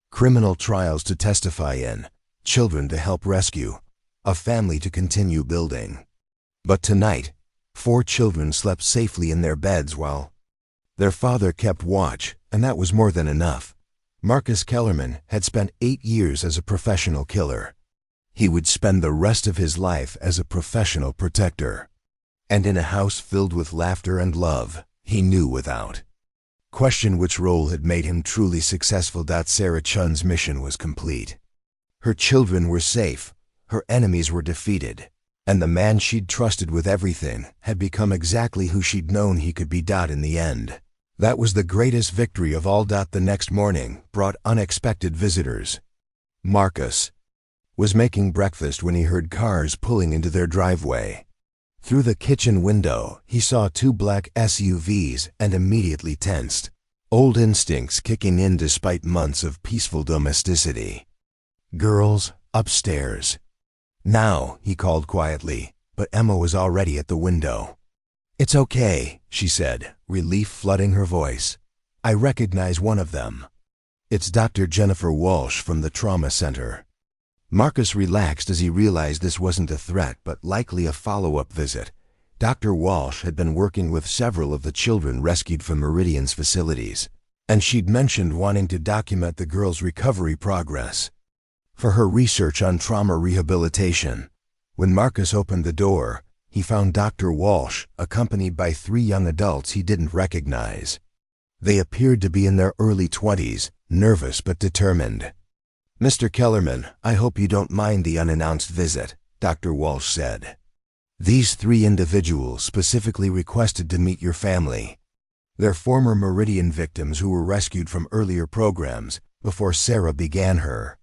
Criminal trials to testify in, children to help rescue, a family to continue building. But tonight, 4 children slept safely in their beds while their father kept watch, and that was more than enough. Marcus Kellerman had spent 8 years as a professional killer. He would spend the rest of his life as a professional protector. And in a house filled with laughter and love, he knew without question which role had made him truly successful. Sarah Chun's mission was complete. Her children were safe, her enemies were defeated, and the man she'd trusted with everything had become exactly who she'd known he could be. In the end, that was the greatest victory of all. The next morning brought unexpected visitors. Marcus was making breakfast when he heard cars pulling into their driveway. Through the kitchen window, he saw 2 black SUVs and immediately tensed, old instincts kicking in despite months of peaceful domesticity. "Girls, upstairs." "Now," he called quietly, but Emma was already at the window. "It's okay," she said, relief flooding her voice. I recognize one of them. It's Dr. Jennifer Walsh from the Trauma Center. Marcus relaxed as he realized this wasn't a threat, but likely a follow-up visit. Dr. Walsh had been working with several of the children rescued from Meridian's facilities, and she'd mentioned wanting to document the girls' recovery progress for her research on trauma rehabilitation. When Marcus opened the door, he found Dr. Walsh accompanied by 3 young adults he didn't recognize. They appeared to be in their early 20s, nervous but determined. "Mr. Kellerman, I hope you don't mind the unannounced visit," Dr. Walsh said. "These 3 individuals specifically requested to meet your family. They're former Meridian victims who were rescued from earlier programs before Sarah began her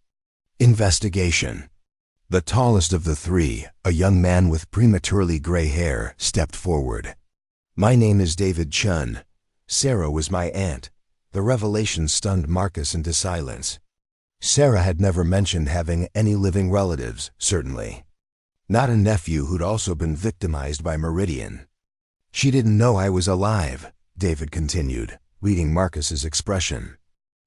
investigation." The tallest of the 3, a young man with prematurely gray hair, stepped forward. "My name is David Chun. Sarah was my aunt." The revelation stunned Marcus into silence. Sarah had never mentioned having any living relatives, certainly. Not a nephew who'd also been victimized by Meridian. "She didn't know I was alive," David continued, reading Marcus's expression.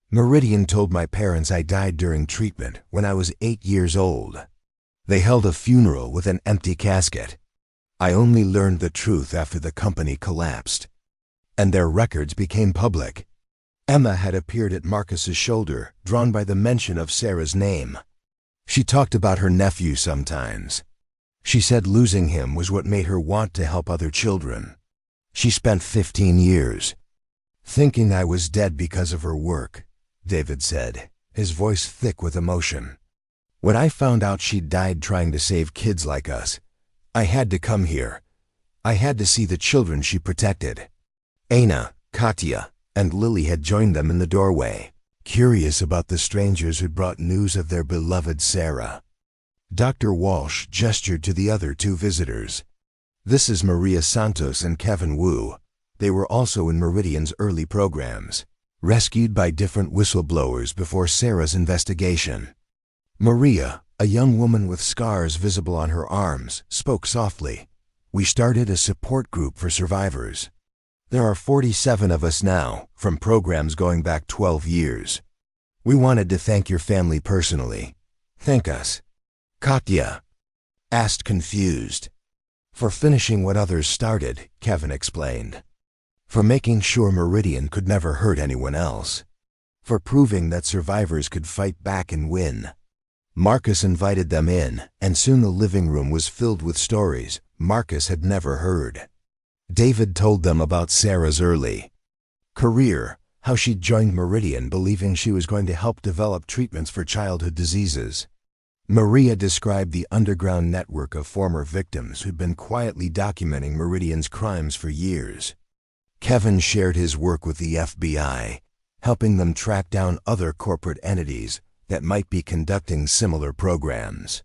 "Meridian told my parents I died during treatment when I was 8 years old. They held a funeral with an empty casket. I only learned the truth after the company collapsed, and their records became public." Emma had appeared at Marcus's shoulder, drawn by the mention of Sarah's name. She talked about her nephew sometimes. She said losing him was what made her want to help other children. She spent 15 years thinking I was dead because of her work, David said, his voice thick with emotion. "When I found out she'd died trying to save kids like us, I had to come here. I had to see the children she protected." Aina, Katya, and Lily had joined them in the doorway, curious about the strangers who'd brought news of their beloved Sarah. Dr. Walsh gestured to the other 2 visitors. "This is Maria Santos and Kevin Wu. They were also in Meridian's early programs, rescued by different whistleblowers before Sarah's investigation." Maria, a young woman with scars visible on her arms, spoke softly. "We started a support group for survivors. There are 47 of us now, from programs going back 12 years. We wanted to thank your family personally." "Thank us?" Katya asked, confused. "For finishing what others started," Kevin explained. "For making sure Meridian could never hurt anyone else. For proving that survivors could fight back and win." Marcus invited them in, and soon the living room was filled with stories Marcus had never heard. David told them about Sarah's early career, how she'd joined Meridian believing she was going to help develop treatments for childhood diseases. Maria described the underground network of former victims who'd been quietly documenting Meridian's crimes for years. Kevin shared his work with the FBI, helping them track down other corporate entities that might be conducting similar programs.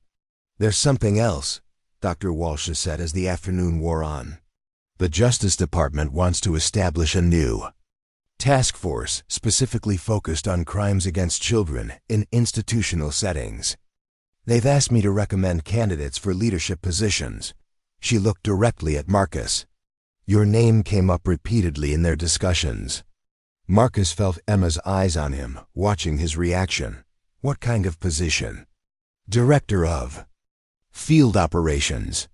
"There's something else," Dr. Walsh said as the afternoon wore on. "The Justice Department wants to establish a new task force specifically focused on crimes against children in institutional settings. They've asked me to recommend candidates for leadership positions." She looked directly at Marcus. "Your name came up repeatedly in their discussions." Marcus felt Emma's eyes on him, watching his reaction. "What kind of position?" "Director of Field Operations.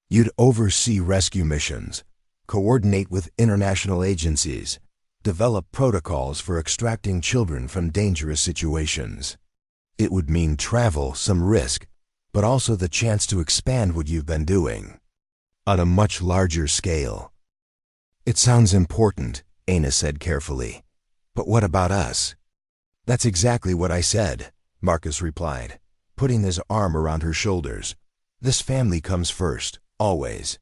You'd oversee rescue missions, coordinate with international agencies, develop protocols for extracting children from dangerous situations. It would mean travel, some risk, but also the chance to expand what you've been doing on a much larger scale." "It sounds important," Aina said carefully. "But what about us?" "That's exactly what I said," Marcus replied, putting his arm around her shoulders. "This family comes first, always."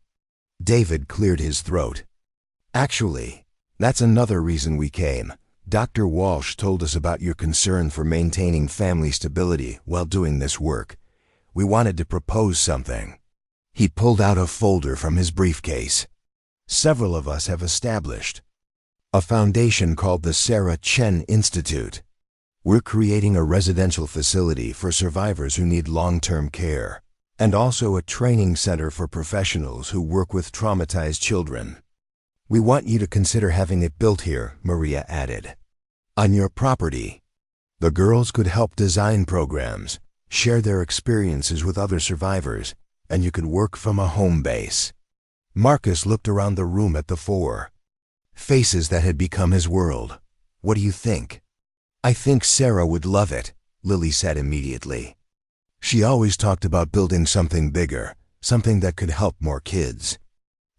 David cleared his throat. "Actually, that's another reason we came. Dr. Walsh told us about your concern for maintaining family stability while doing this work. We wanted to propose something." He pulled out a folder from his briefcase. "Several of us have established a foundation called the Sarah Chen Institute. We're creating a residential facility for survivors who need long-term care, and also a training center for professionals who work with traumatized children. We want you to consider having it built here," Maria added. On your property. The girls could help design programs, share their experiences with other survivors, and you could work from a home base. Marcus looked around the room at the four faces that had become his world. What do you think? I think Sarah would love it, Lily said immediately. She always talked about building something bigger, something that could help more kids.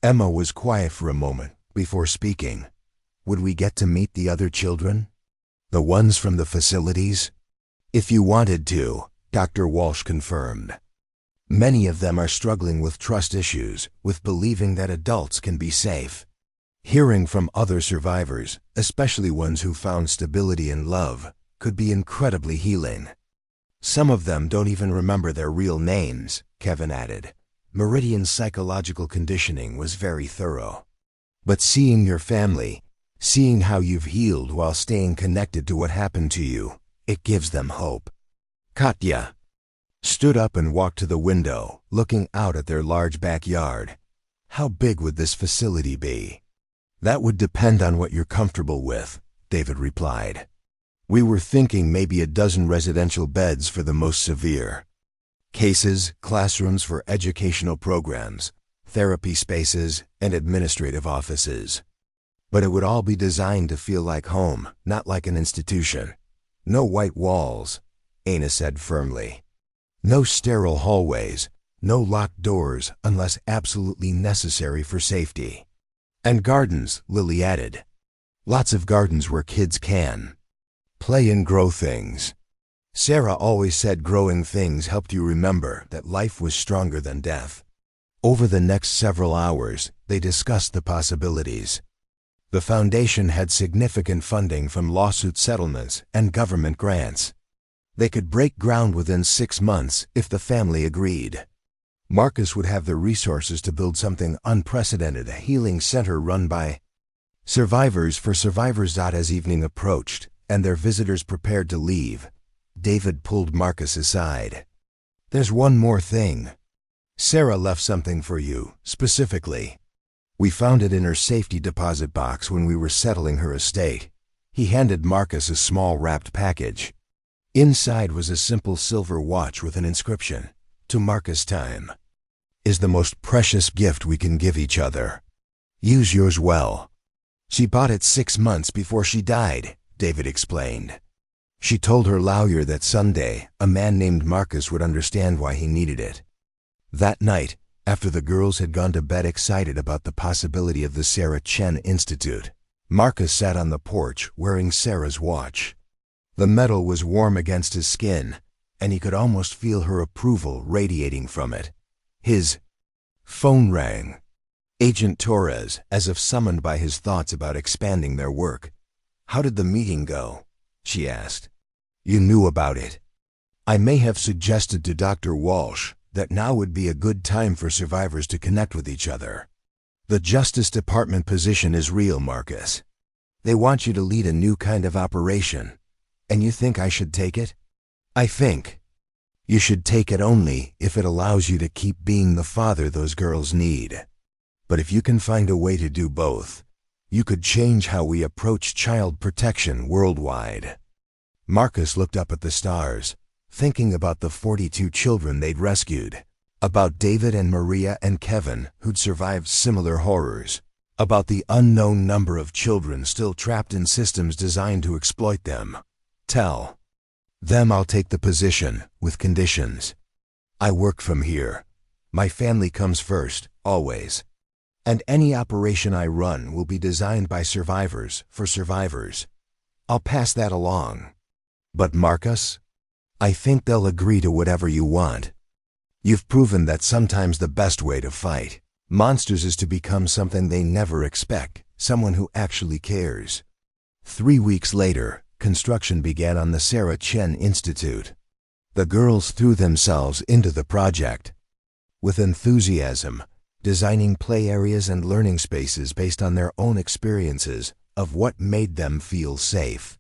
Emma was quiet for a moment before speaking. Would we get to meet the other children? The ones from the facilities? If you wanted to, Dr. Walsh confirmed. Many of them are struggling with trust issues, with believing that adults can be safe. Hearing from other survivors, especially ones who found stability in love, could be incredibly healing. Some of them don't even remember their real names, Kevin added. Meridian's psychological conditioning was very thorough. But seeing your family, seeing how you've healed while staying connected to what happened to you, it gives them hope. Katya stood up and walked to the window, looking out at their large backyard. How big would this facility be? That would depend on what you're comfortable with, David replied. We were thinking maybe a dozen residential beds for the most severe cases, classrooms for educational programs, therapy spaces, and administrative offices. But it would all be designed to feel like home, not like an institution. No white walls, Aina said firmly. No sterile hallways, no locked doors unless absolutely necessary for safety. And gardens, Lily added. Lots of gardens where kids can play and grow things. Sarah always said growing things helped you remember that life was stronger than death. Over the next several hours, they discussed the possibilities. The foundation had significant funding from lawsuit settlements and government grants. They could break ground within 6 months if the family agreed. Marcus would have the resources to build something unprecedented, a healing center run by survivors for survivors. As evening approached and their visitors prepared to leave, David pulled Marcus aside. There's one more thing. Sarah left something for you, specifically. We found it in her safety deposit box when we were settling her estate. He handed Marcus a small wrapped package. Inside was a simple silver watch with an inscription, "To Marcus time is the most precious gift we can give each other. Use yours well." She bought it 6 months before she died, David explained. She told her lawyer that someday a man named Marcus would understand why he needed it. That night, after the girls had gone to bed excited about the possibility of the Sarah Chen Institute, Marcus sat on the porch wearing Sarah's watch. The metal was warm against his skin, and he could almost feel her approval radiating from it. His phone rang. Agent Torres, as if summoned by his thoughts about expanding their work. "How did the meeting go?" she asked. "You knew about it. I may have suggested to Dr. Walsh that now would be a good time for survivors to connect with each other. The Justice Department position is real, Marcus. They want you to lead a new kind of operation, and you think I should take it? I think you should take it only if it allows you to keep being the father those girls need. But if you can find a way to do both, you could change how we approach child protection worldwide." Marcus looked up at the stars, thinking about the 42 children they'd rescued, about David and Maria and Kevin who'd survived similar horrors, about the unknown number of children still trapped in systems designed to exploit them. "Tell them I'll take the position, with conditions. I work from here. My family comes first, always. And any operation I run will be designed by survivors, for survivors. I'll pass that along. But Marcus, I think they'll agree to whatever you want. You've proven that sometimes the best way to fight monsters is to become something they never expect, someone who actually cares." 3 weeks later, construction began on the Sarah Chen Institute. The girls threw themselves into the project with enthusiasm, designing play areas and learning spaces based on their own experiences of what made them feel safe.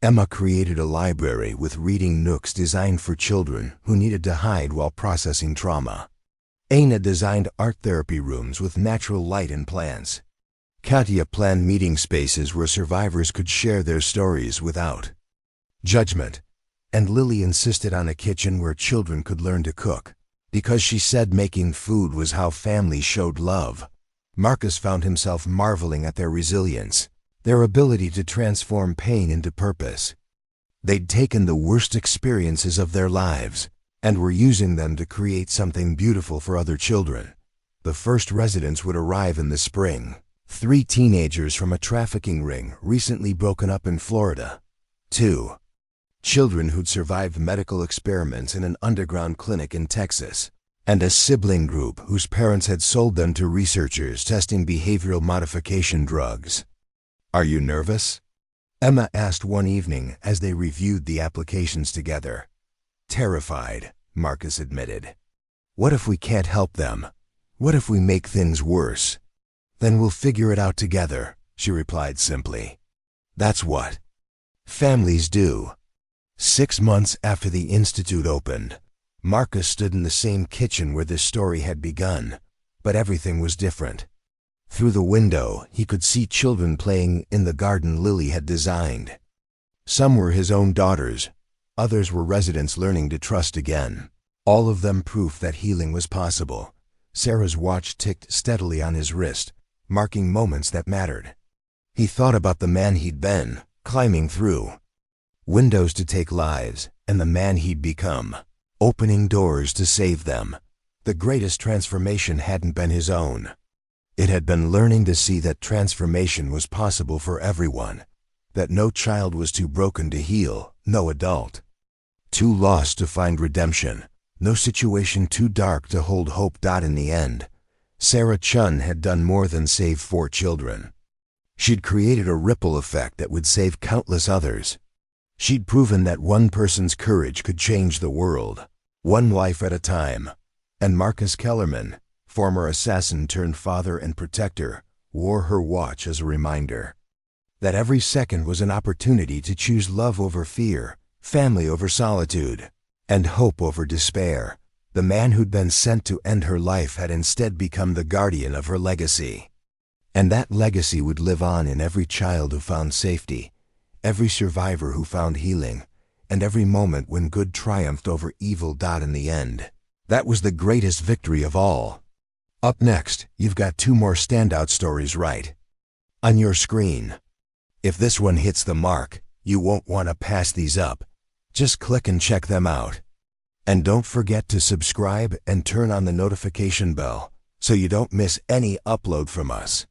Emma created a library with reading nooks designed for children who needed to hide while processing trauma. Aina designed art therapy rooms with natural light and plants. Katya planned meeting spaces where survivors could share their stories without judgment, and Lily insisted on a kitchen where children could learn to cook, because she said making food was how families showed love. Marcus found himself marveling at their resilience, their ability to transform pain into purpose. They'd taken the worst experiences of their lives and were using them to create something beautiful for other children. The first residents would arrive in the spring. 3 teenagers from a trafficking ring recently broken up in Florida. 2 children who'd survived medical experiments in an underground clinic in Texas. And a sibling group whose parents had sold them to researchers testing behavioral modification drugs. "Are you nervous?" Emma asked one evening as they reviewed the applications together. "Terrified," Marcus admitted. "What if we can't help them? What if we make things worse?" "Then we'll figure it out together," she replied simply. That's what families do. 6 months after the Institute opened, Marcus stood in the same kitchen where this story had begun, but everything was different. Through the window, he could see children playing in the garden Lily had designed. Some were his own daughters, others were residents learning to trust again. All of them proof that healing was possible. Sarah's watch ticked steadily on his wrist, marking moments that mattered. He thought about the man he'd been, climbing through windows to take lives, and the man he'd become, opening doors to save them. The greatest transformation hadn't been his own. It had been learning to see that transformation was possible for everyone, that no child was too broken to heal, no adult too lost to find redemption, no situation too dark to hold hope. In the end, Sarah Chun had done more than save 4 children. She'd created a ripple effect that would save countless others. She'd proven that one person's courage could change the world, one life at a time. And Marcus Kellerman, former assassin turned father and protector, wore her watch as a reminder that every second was an opportunity to choose love over fear, family over solitude, and hope over despair. The man who'd been sent to end her life had instead become the guardian of her legacy. And that legacy would live on in every child who found safety, every survivor who found healing, and every moment when good triumphed over evil. In the end, that was the greatest victory of all. Up next, you've got 2 more standout stories right on your screen. If this one hits the mark, you won't want to pass these up. Just click and check them out. And don't forget to subscribe and turn on the notification bell so you don't miss any upload from us.